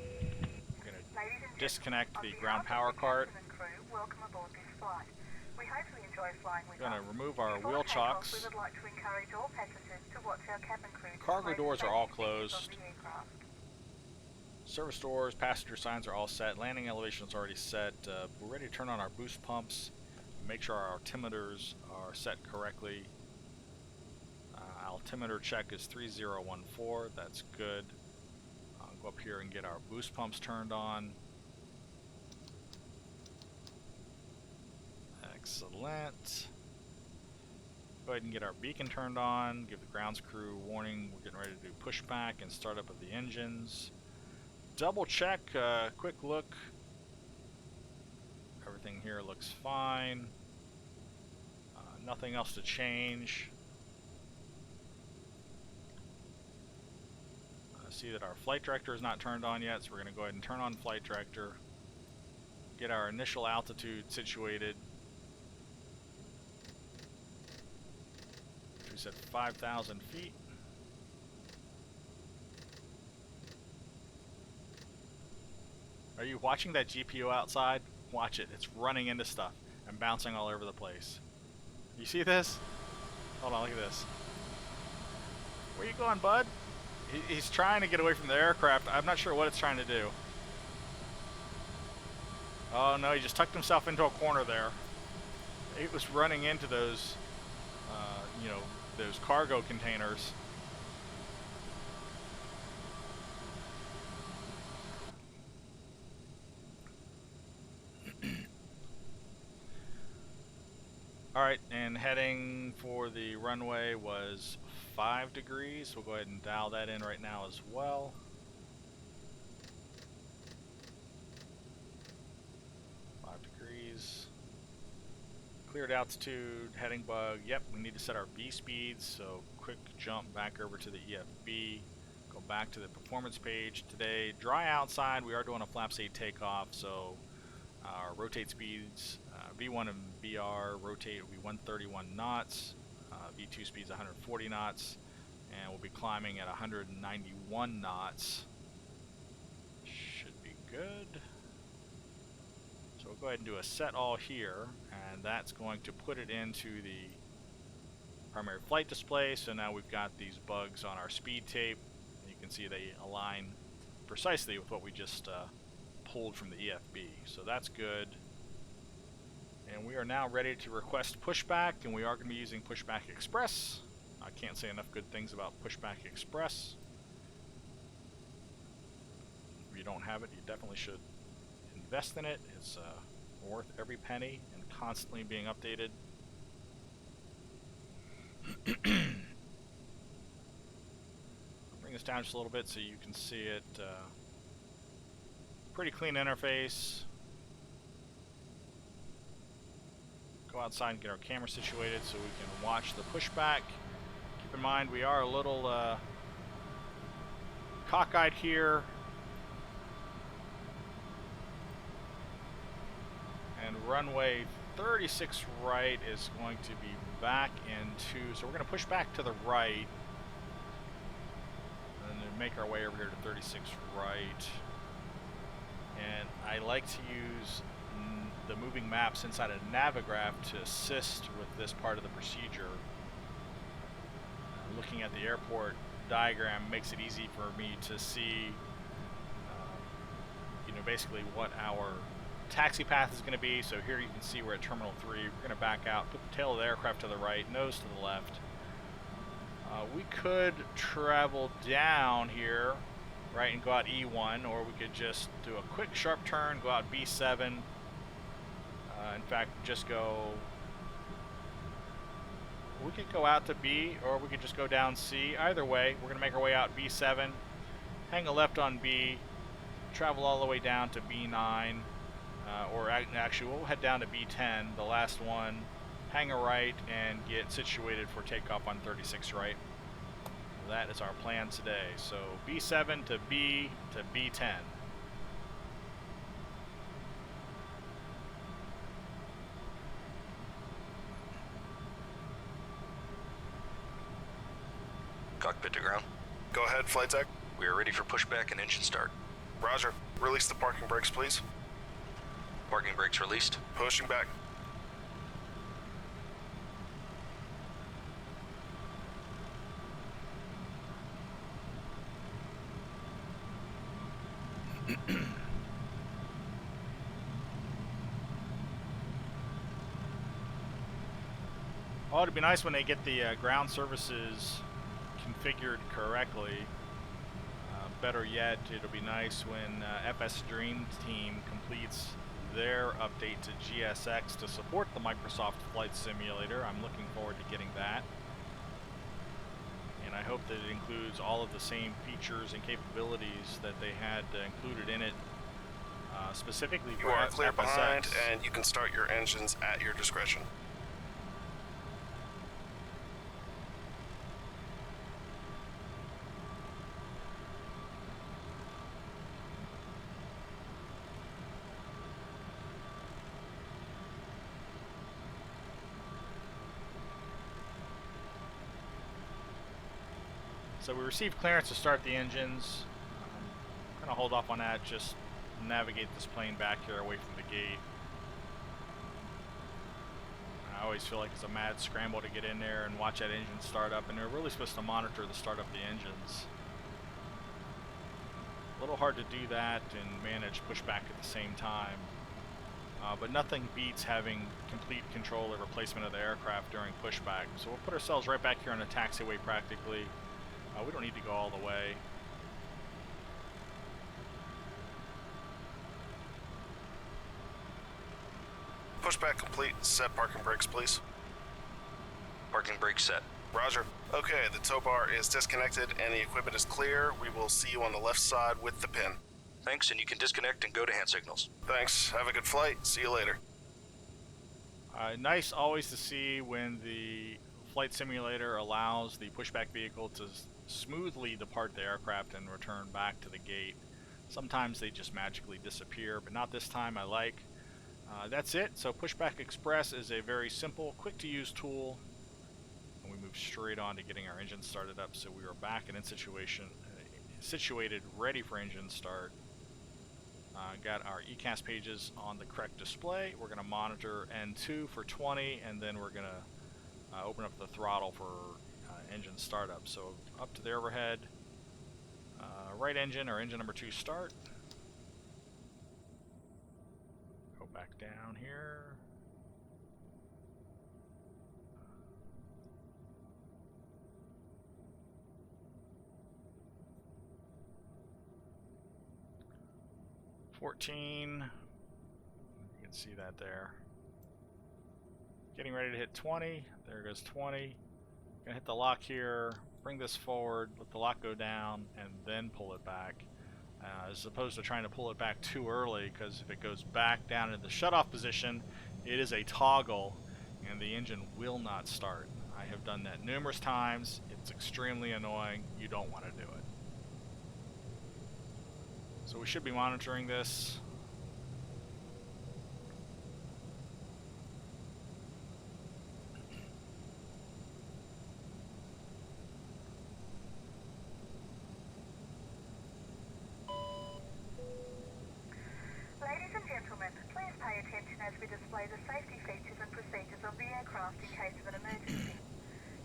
We're going to disconnect the ground power cart. Welcome aboard this flight. We hope you enjoy flying with us. We're going to remove our Before wheel takeoff, chocks. We would like to encourage all passengers to watch our cabin crew. Cargo display doors the are all safety features closed. of the aircraft. Service doors, passenger signs are all set. Landing elevation is already set. We're ready to turn on our boost pumps. Make sure our altimeters are set correctly. Altimeter check is 3014. That's good. I'll go up here and get our boost pumps turned on. Excellent. Go ahead and get our beacon turned on. Give the grounds crew warning. We're getting ready to do pushback and startup of the engines. Double check, quick look. Everything here looks fine. Nothing else to change. See that our flight director is not turned on yet, so we're going to go ahead and turn on flight director. Get our initial altitude situated. We said 5,000 feet. Are you watching that GPU outside? Watch it. It's running into stuff and bouncing all over the place. You see this? Hold on, look at this. Where you going, bud? He's trying to get away from the aircraft. I'm not sure what it's trying to do. Oh no, he just tucked himself into a corner there. It was running into those, you know, those cargo containers. Alright, and heading for the runway was 5 degrees. We'll go ahead and dial that in right now as well. Cleared altitude, heading bug. Yep, we need to set our B speeds, so quick jump back over to the EFB. Go back to the performance page. Today, dry outside. We are doing a flaps 8 takeoff, so our rotate speeds, V1 and BR rotate will be 131 knots. V2 speeds 140 knots, and we'll be climbing at 191 knots. Should be good. So we'll go ahead and do a set all here, and that's going to put it into the primary flight display. So now we've got these bugs on our speed tape. You can see they align precisely with what we just pulled from the EFB. So that's good. And we are now ready to request pushback, and we are going to be using Pushback Express. I can't say enough good things about Pushback Express. If you don't have it, you definitely should invest in it. It's worth every penny and constantly being updated. I'll bring this down just a little bit so you can see it. Pretty clean interface. Go outside and get our camera situated so we can watch the pushback. Keep in mind we are a little cockeyed here. And runway 36 right is going to be back into, so we're going to push back to the right and then make our way over here to 36 right. And I like to use the moving maps inside of Navigraph to assist with this part of the procedure. Looking at the airport diagram makes it easy for me to see, you know, basically what our taxi path is going to be. So here you can see we're at Terminal 3. We're going to back out, put the tail of the aircraft to the right, nose to the left. We could travel down here, right, and go out E1, or we could just do a quick sharp turn, go out B7. In fact, just go, we could go out to B, or we could just go down C. Either way, we're going to make our way out B7, hang a left on B, travel all the way down to B9, or actually we'll head down to B10, the last one, hang a right, and get situated for takeoff on 36 right. That is our plan today. So B7 to B to B10. Cockpit to ground. Go ahead, flight deck. We are ready for pushback and engine start. Roger. Release the parking brakes, please. Parking brakes released. Pushing back. Oh, it'd be nice when they get the ground services configured correctly. Better yet, it'll be nice when FS Dream Team completes their update to GSX to support the Microsoft Flight Simulator. I'm looking forward to getting that. And I hope that it includes all of the same features and capabilities that they had included in it, specifically for You are clear FSX. behind, and you can start your engines at your discretion. So we received clearance to start the engines. I'm going to hold off on that, just navigate this plane back here away from the gate. I always feel like it's a mad scramble to get in there and watch that engine start up, and they're really supposed to monitor the start of the engines. A little hard to do that and manage pushback at the same time. But nothing beats having complete control over placement of the aircraft during pushback. So we'll put ourselves right back here on the taxiway practically. We don't need to go all the way. Pushback complete. Set parking brakes, please. Parking brakes set. Roger. Okay, the tow bar is disconnected and the equipment is clear. We will see you on the left side with the pin. Thanks, and you can disconnect and go to hand signals. Thanks. Have a good flight. See you later. Nice always to see when the flight simulator allows the pushback vehicle to smoothly depart the aircraft and return back to the gate. Sometimes they just magically disappear, but not this time. I like. That's it. So Pushback Express is a very simple, quick to use tool. And we move straight on to getting our engine started up. So we are back and in situated, ready for engine start. Got our ECAS pages on the correct display. We're going to monitor N2 for 20, and then we're going to open up the throttle for engine startup. So up to the overhead, right engine or engine number 2 start. Go back down here. You can see that there. Getting ready to hit 20. There goes 20. Gonna hit the lock here, bring this forward, let the lock go down, and then pull it back. as opposed to trying to pull it back too early, because if it goes back down into the shutoff position, it is a toggle and the engine will not start. I have done that numerous times. It's extremely annoying. You don't want to do it. So we should be monitoring this. Ladies and gentlemen, please pay attention as we display the safety features and procedures of the aircraft in case of an emergency.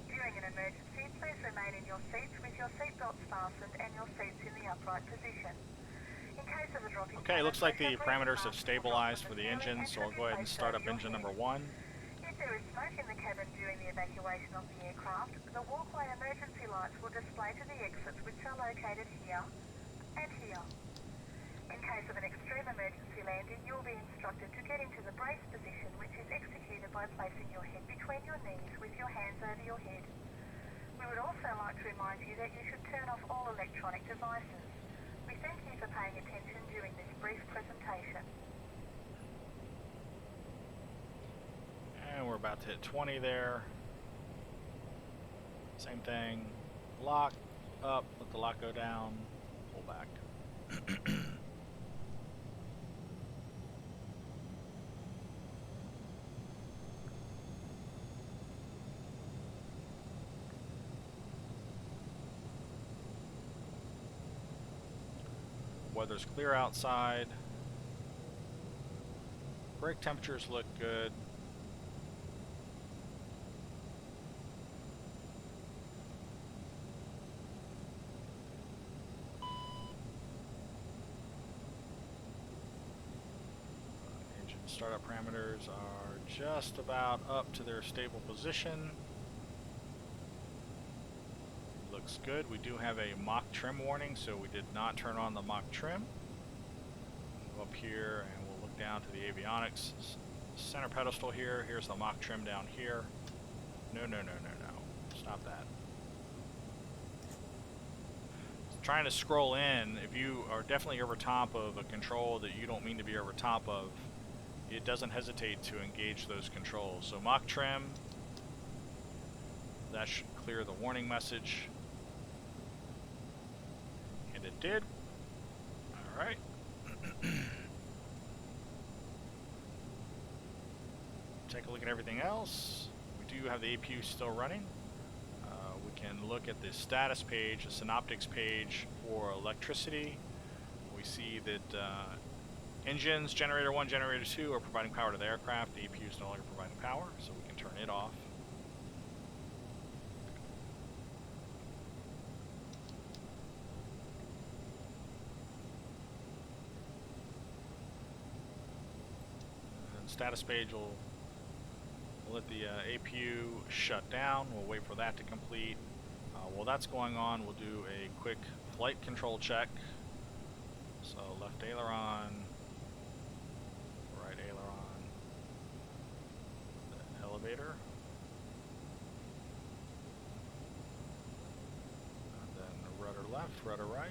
During an emergency, please remain in your seats with your seatbelts fastened and your seats in the upright position. In case of a dropping Okay, looks like the pressure, parameters have please stabilized for the momentarily engine, so I'll go ahead and face start over up your engine head. number 1. If there is smoke in the cabin during the evacuation of the aircraft, the walkway emergency lights will display to the exits, which are located here and here. In case of an extreme emergency landing, you will be instructed to get into the brace position, which is executed by placing your head between your knees with your hands over your head. We would also like to remind you that you should turn off all electronic devices. We thank you for paying attention during this brief presentation. And we're about to hit 20 there. Same thing. Lock up, let the lock go down, pull back. Weather's clear outside. Brake temperatures look good. Engine startup parameters are just about up to their stable position. Looks good. We do have a mock trim warning, so we did not turn on the mock trim. Go up here and we'll look down to the avionics center pedestal here. Here's the mock trim down here. No. Stop that. Trying to scroll in, if you are definitely over top of a control that you don't mean to be over top of, it doesn't hesitate to engage those controls. So mock trim, that should clear the warning message. And it did. Alright. Take a look at everything else. We do have the APU still running. We can look at the status page, the synoptics page for electricity. We see that engines, generator 1, generator 2 are providing power to the aircraft. The APU is no longer providing power, so we can turn it off. Status page will let the APU shut down. We'll wait for that to complete. While that's going on, we'll do a quick flight control check. So left aileron, right aileron, the elevator, and then rudder left, rudder right.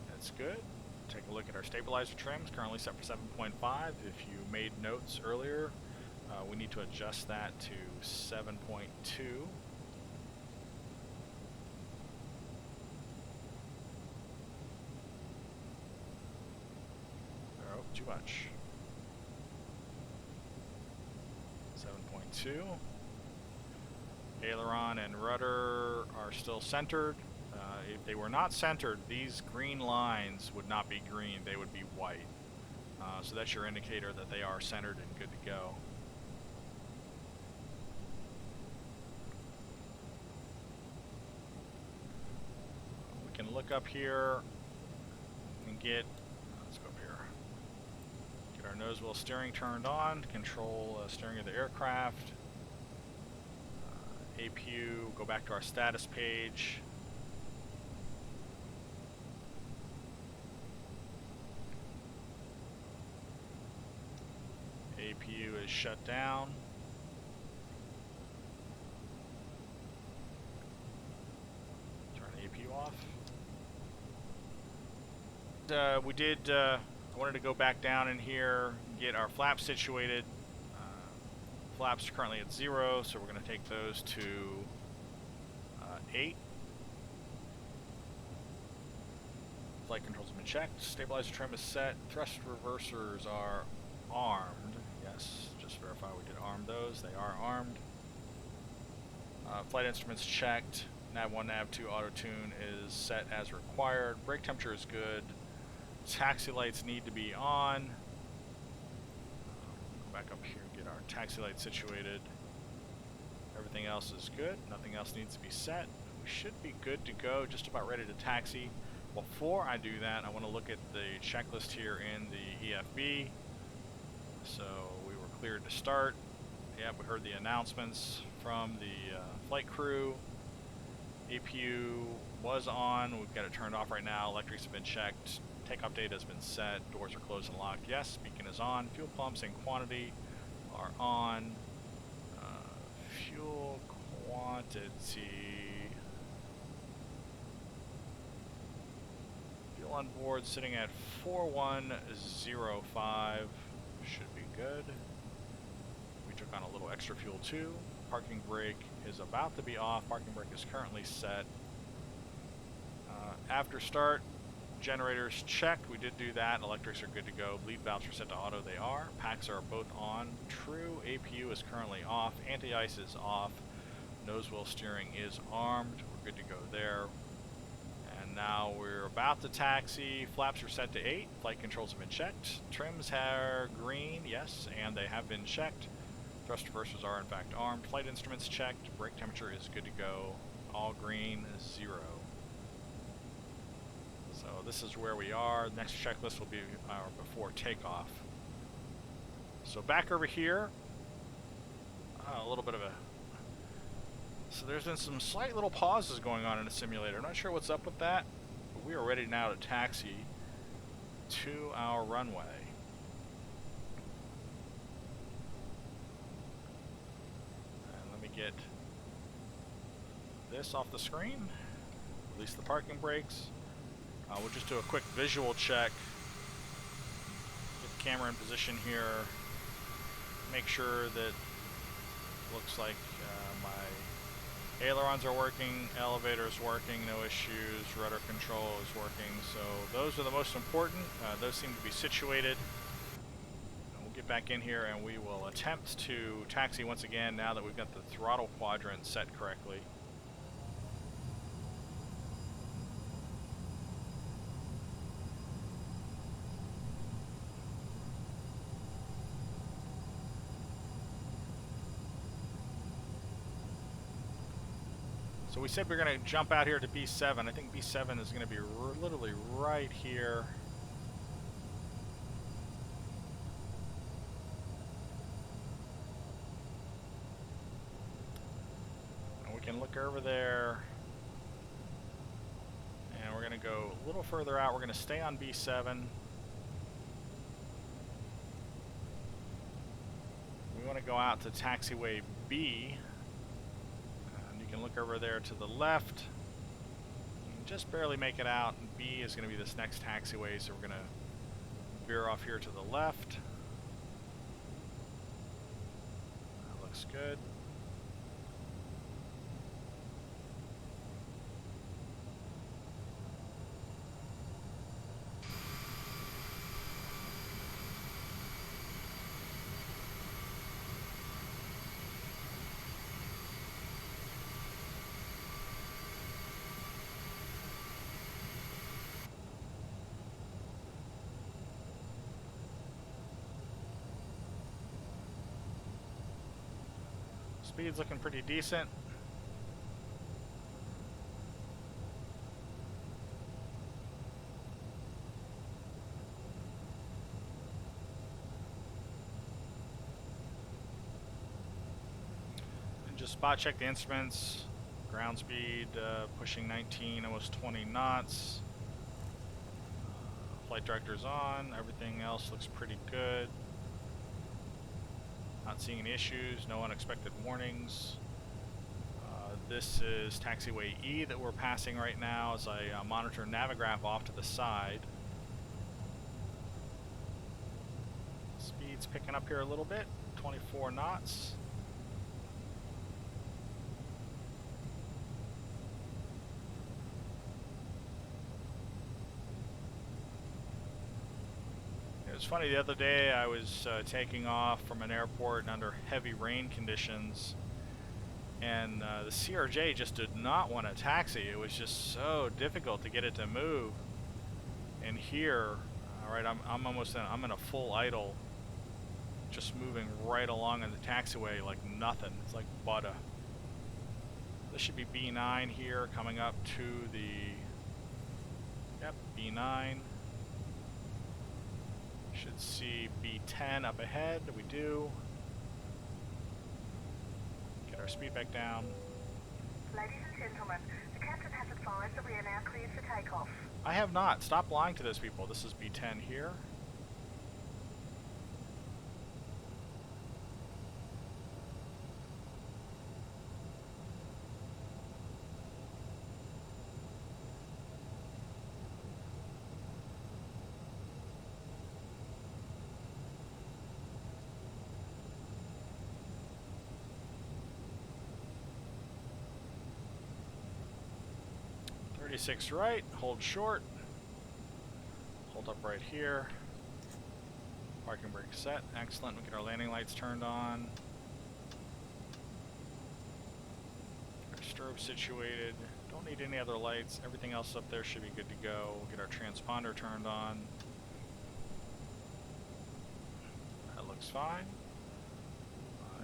That's good. Take a look at our stabilizer trims, currently set for 7.5. If you made notes earlier, we need to adjust that to 7.2. Oh, too much. 7.2. Aileron and rudder are still centered. If they were not centered, these green lines would not be green, they would be white. So that's your indicator that they are centered and good to go. We can look up here and get, let's go up here, get our nose wheel steering turned on to control steering of the aircraft. APU, go back to our status page. APU is shut down. Turn the APU off. I wanted to go back down in here, get our flaps situated. Flaps are currently at 0, so we're going to take those to 8. Flight controls have been checked. Stabilizer trim is set. Thrust reversers are armed. Yes, just verify we did arm those. They are armed. Flight instruments checked. Nav 1, Nav 2 auto tune is set as required. Brake temperature is good. Taxi lights need to be on. Go back up here and get our taxi lights situated. Everything else is good. Nothing else needs to be set. We should be good to go. Just about ready to taxi. Before I do that, I want to look at the checklist here in the EFB. So we were cleared to start. Yep, we heard the announcements from the flight crew. APU was on. We've got it turned off right now. Electrics have been checked. Takeoff data has been set. Doors are closed and locked. Yes, beacon is on. Fuel pumps and quantity are on. Fuel quantity. Fuel on board sitting at 4105. Should be good. We took on a little extra fuel too. Parking brake is about to be off. Parking brake is currently set. After start, generators checked. We did do that. Electrics are good to go. Bleed valves are set to auto. They are. Packs are both on. True. APU is currently off. Anti-ice is off. Nose wheel steering is armed. We're good to go there. And now we're about to taxi. Flaps are set to 8. Flight controls have been checked. Trims are green. Yes, and they have been checked. Thrust reversers are in fact armed. Flight instruments checked. Brake temperature is good to go. All green, 0. So this is where we are. The next checklist will be before takeoff. So back over here, a little bit of a... So there's been some slight little pauses going on in the simulator. I'm not sure what's up with that, but we are ready now to taxi to our runway. Get this off the screen, release the parking brakes. We'll just do a quick visual check. Get the camera in position here. Make sure that looks like my ailerons are working, elevator is working, no issues, rudder control is working. So those are the most important. Those seem to be situated. Get back in here and we will attempt to taxi once again now that we've got the throttle quadrant set correctly. So we said we're going to jump out here to B7. I think B7 is going to be literally right here. Can look over there, and we're going to go a little further out. We're going to stay on B7. We want to go out to taxiway B, and you can look over there to the left. You can just barely make it out. B is going to be this next taxiway, so we're going to veer off here to the left. That looks good. Speed's looking pretty decent. And just spot check the instruments. Ground speed pushing 19, almost 20 knots. Flight director's on. Everything else looks pretty good. Not seeing any issues, no unexpected warnings. This is taxiway E that we're passing right now as I monitor Navigraph off to the side. Speed's picking up here a little bit, 24 knots. It was funny, the other day I was taking off from an airport under heavy rain conditions, and the CRJ just did not want to taxi. It was just so difficult to get it to move. And here, alright, I'm almost in, I'm in a full idle, just moving right along in the taxiway like nothing. It's like butter. This should be B9 here, coming up to the, yep, B9. Should see B10 up ahead. We do. Get our speed back down. Ladies and gentlemen, the captain has advised that we are now cleared for takeoff. I have not. Stop lying to those people. This is B10 here. Six right, hold short, hold up right here, parking brake set, excellent. We get our landing lights turned on, our strobe situated, don't need any other lights, everything else up there should be good to go. We'll get our transponder turned on, that looks fine.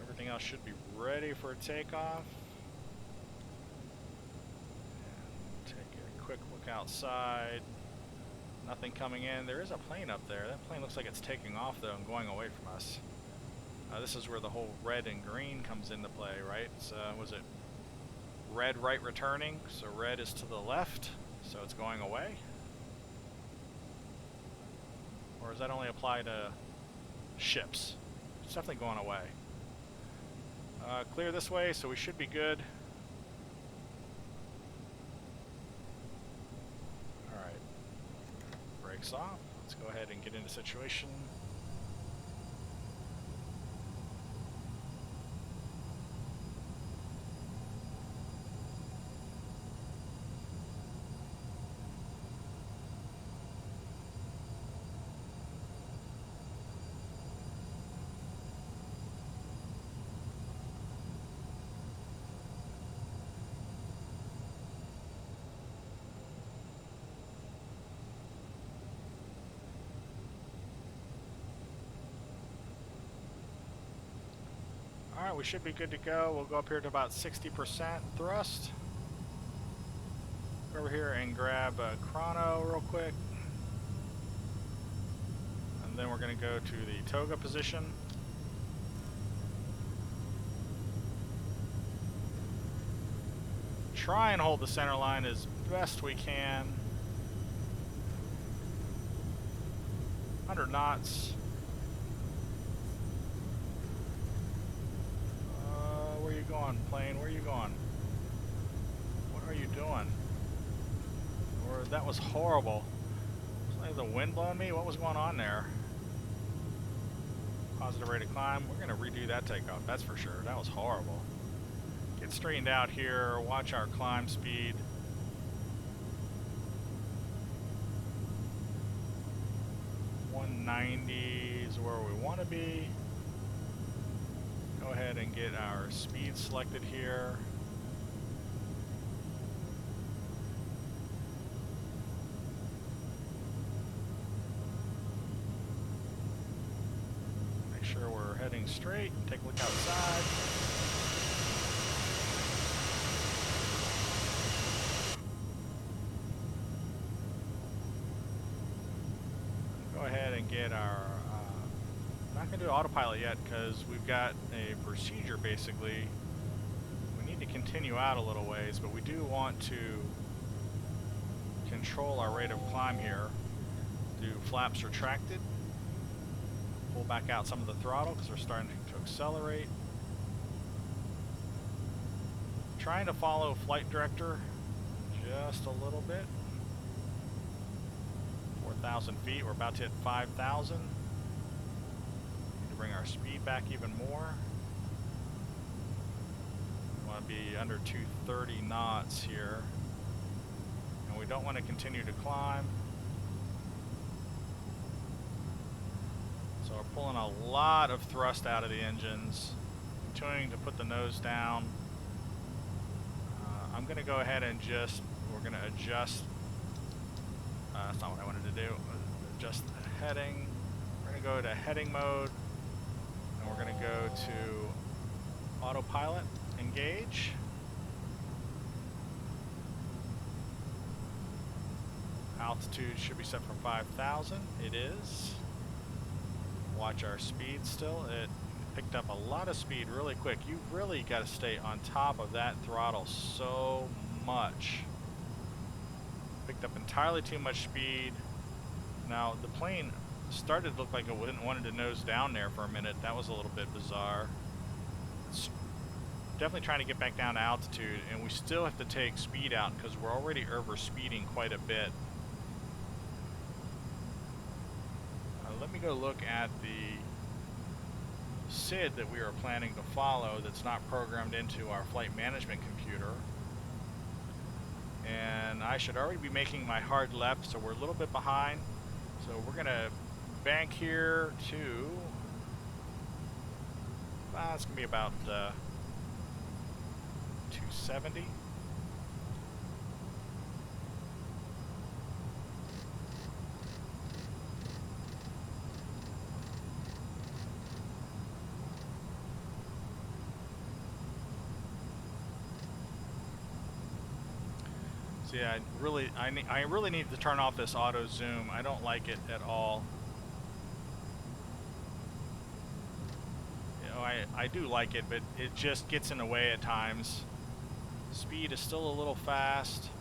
Everything else should be ready for a takeoff. Quick look outside. Nothing coming in. There is a plane up there. That plane looks like it's taking off though and going away from us. This is where the whole red and green comes into play, right? So was it red right returning? So red is to the left, so it's going away? Or does that only apply to ships? It's definitely going away. Clear this way, so we should be good. Off. Let's go ahead and get into situation. Alright, we should be good to go. We'll go up here to about 60% thrust. Go over here and grab a chrono real quick. And then we're going to go to the toga position. Try and hold the center line as best we can. 100 knots. Where are you going, plane? Where are you going? What are you doing? Or that was horrible. Was like the wind blowing me? What was going on there? Positive rate of climb. We're going to redo that takeoff, that's for sure. That was horrible. Get straightened out here. Watch our climb speed. .190 is where we want to be. Go ahead and get our speed selected here. Make sure we're heading straight. Take a look outside. Go ahead and get our not going to do autopilot yet because we've got a procedure basically. We need to continue out a little ways, but we do want to control our rate of climb here. Do flaps retracted. Pull back out some of the throttle because we're starting to accelerate. Trying to follow flight director just a little bit. 4,000 feet, we're about to hit 5,000. bring our speed back even more. We want to be under 230 knots here. And we don't want to continue to climb. So we're pulling a lot of thrust out of the engines. Continuing to put the nose down. I'm going to go ahead and we're going to adjust. That's not what I wanted to do. Adjust the heading. We're going to go to heading mode. And we're going to go to autopilot, engage. Altitude should be set for 5,000. It is. Watch our speed still. It picked up a lot of speed really quick. You really got to stay on top of that throttle so much. Picked up entirely too much speed. Now the plane started to look like it wanted to nose down there for a minute. That was a little bit bizarre. It's definitely trying to get back down to altitude, and we still have to take speed out because we're already over speeding quite a bit. Let me go look at the SID that we are planning to follow that's not programmed into our flight management computer. And I should already be making my hard left, so we're a little bit behind. So we're going to bank here to, it's going to be about 270. So yeah, I really need to turn off this auto zoom. I don't like it at all. You know, I do like it, but it just gets in the way at times. Speed is still a little fast.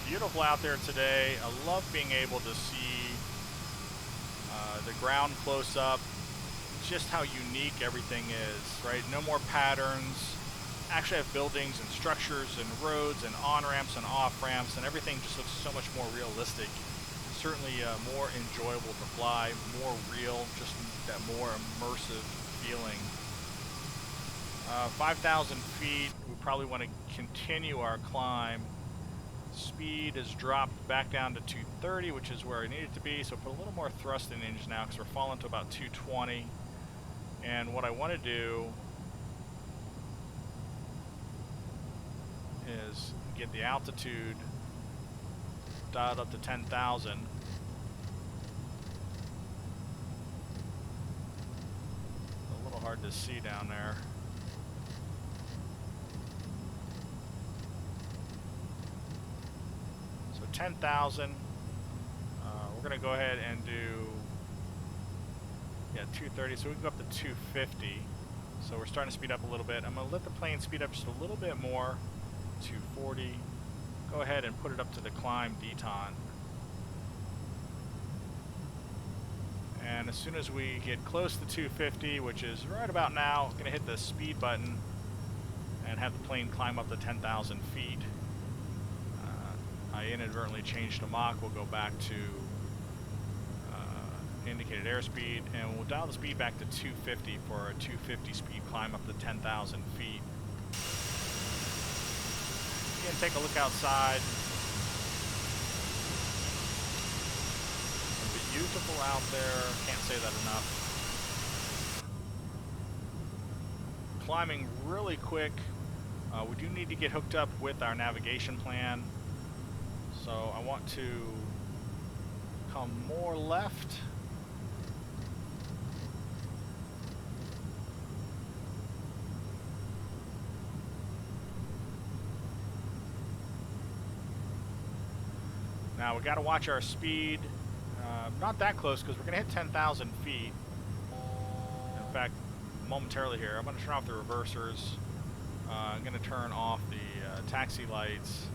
Beautiful out there today. I love being able to see the ground close up. Just how unique everything is, right? No more patterns. Actually have buildings and structures and roads and on-ramps and off-ramps, and everything just looks so much more realistic. Certainly more enjoyable to fly, more real, just that more immersive feeling. 5,000 feet, we probably want to continue our climb. Speed is dropped back down to 230, which is where I need it to be. So put a little more thrust in the engine now because we're falling to about 220. And what I want to do is get the altitude dialed up to 10,000. A little hard to see down there. So 10,000. We're going to go ahead and do 230. So we can go up to 250. So we're starting to speed up a little bit. I'm going to let the plane speed up just a little bit more. 240. Go ahead and put it up to the climb deton. And as soon as we get close to 250, which is right about now, I'm going to hit the speed button and have the plane climb up to 10,000 feet. I inadvertently changed to Mach. We'll go back to indicated airspeed, and we'll dial the speed back to 250 for a 250 speed climb up to 10,000 feet. Again, take a look outside. Beautiful out there. Can't say that enough. Climbing really quick. We do need to get hooked up with our navigation plan. So I want to come more left. Now we got to watch our speed. Not that close because we're going to hit 10,000 feet. In fact, momentarily here, I'm going to turn off the reversers. I'm going to turn off the taxi lights.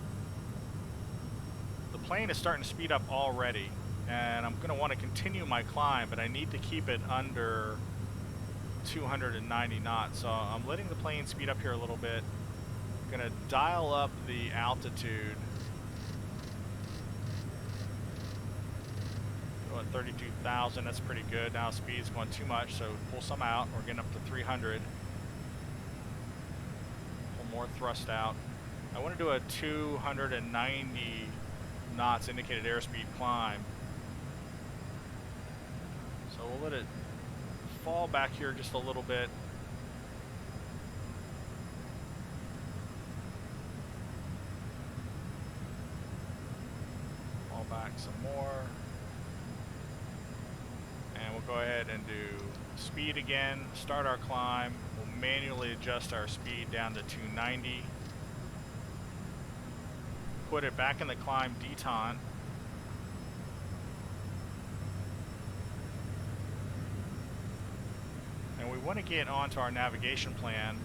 The plane is starting to speed up already. and I'm going to want to continue my climb, but I need to keep it under 290 knots. So I'm letting the plane speed up here a little bit. I'm going to dial up the altitude. Go at 32,000. That's pretty good. Now speed's going too much, so pull some out. We're getting up to 300. Pull more thrust out. I want to do a 290 knots indicated airspeed climb. So we'll let it fall back here just a little bit. Fall back some more. And we'll go ahead and do speed again, start our climb. We'll manually adjust our speed down to 290. Put it back in the climb deton. And we want to get onto our navigation plan.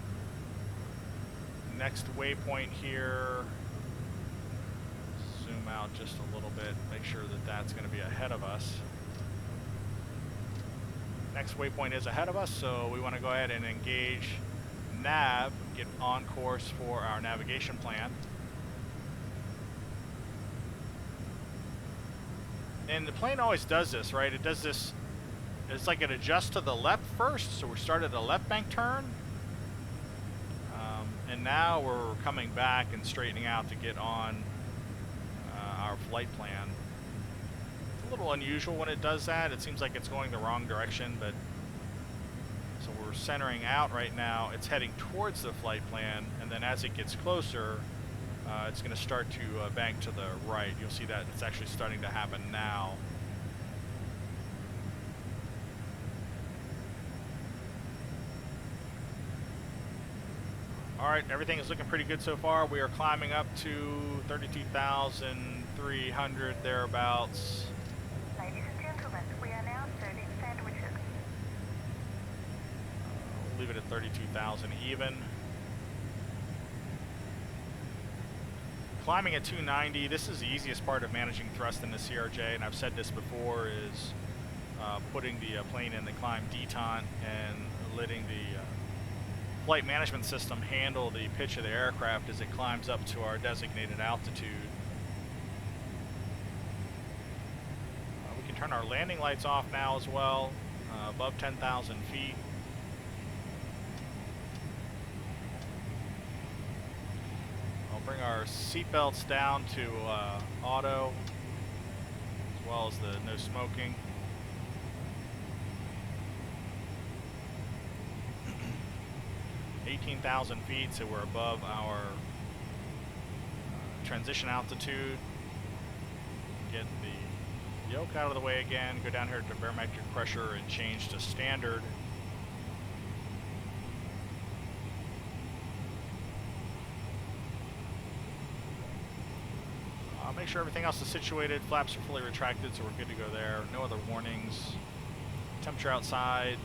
Next waypoint here. Zoom out just a little bit, make sure that that's going to be ahead of us. Next waypoint is ahead of us, so we want to go ahead and engage nav, get on course for our navigation plan. And the plane always does this, right? It does this, it's like it adjusts to the left first, so we start at a left bank turn. And now we're coming back and straightening out to get on our flight plan. It's a little unusual when it does that. It seems like it's going the wrong direction, but so we're centering out right now. It's heading towards the flight plan, and then as it gets closer, it's going to start to bank to the right. You'll see that it's actually starting to happen now. Alright, everything is looking pretty good so far. We are climbing up to 32,300 thereabouts. Ladies and gentlemen, we are now serving sandwiches. We'll leave it at 32,000 even. Climbing at 290, this is the easiest part of managing thrust in the CRJ, and I've said this before, is putting the plane in the climb detente and letting the flight management system handle the pitch of the aircraft as it climbs up to our designated altitude. We can turn our landing lights off now as well, above 10,000 feet. I'll bring our seat belts down to auto, as well as the no smoking. 18,000 feet, so we're above our transition altitude. Get the yoke out of the way again, go down here to barometric pressure and change to standard. I'll make sure everything else is situated. Flaps are fully retracted, so we're good to go there. No other warnings. Temperature outside,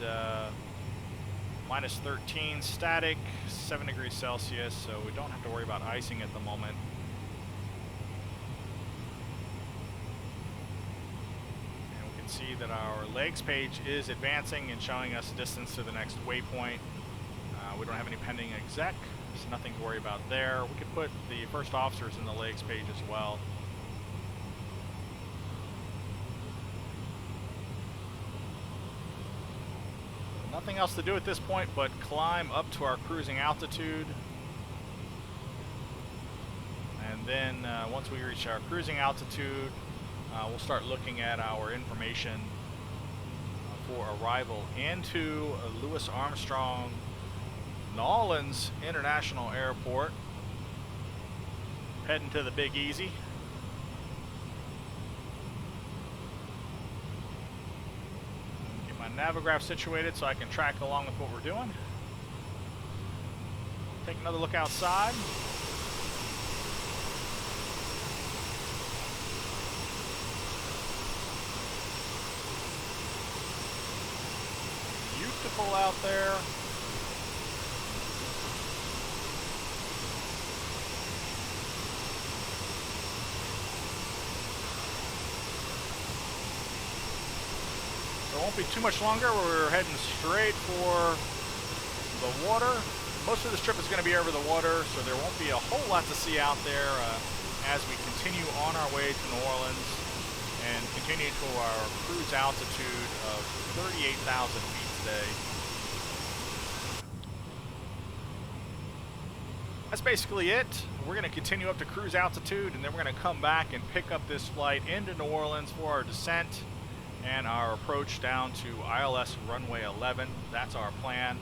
minus 13 static, 7 degrees Celsius, so we don't have to worry about icing at the moment. And we can see that our legs page is advancing and showing us distance to the next waypoint. We don't have any pending exec, so nothing to worry about there. We could put the first officers in the legs page as well. Nothing else to do at this point but climb up to our cruising altitude. And then once we reach our cruising altitude, we'll start looking at our information for arrival into Louis Armstrong Orleans International Airport. Heading to the Big Easy. Navigraph situated so I can track along with what we're doing. Take another look outside. Beautiful out there. won't be too much longer. We're heading straight for the water. Most of this trip is going to be over the water, so there won't be a whole lot to see out there as we continue on our way to New Orleans and continue to our cruise altitude of 38,000 feet today. That's basically it. We're going to continue up to cruise altitude, and then we're going to come back and pick up this flight into New Orleans for our descent and our approach down to ILS runway 11. That's our plan.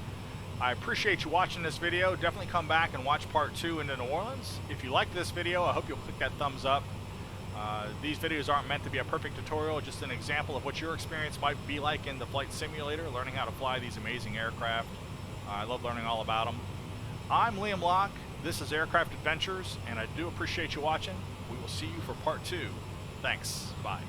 I appreciate you watching this video. Definitely come back and watch part 2 into New Orleans. If you liked this video, I hope you'll click that thumbs up. These videos aren't meant to be a perfect tutorial, just an example of what your experience might be like in the flight simulator, learning how to fly these amazing aircraft. I love learning all about them. I'm Liam Locke. This is Aircraft Adventures, and I do appreciate you watching. We will see you for part 2. Thanks. Bye.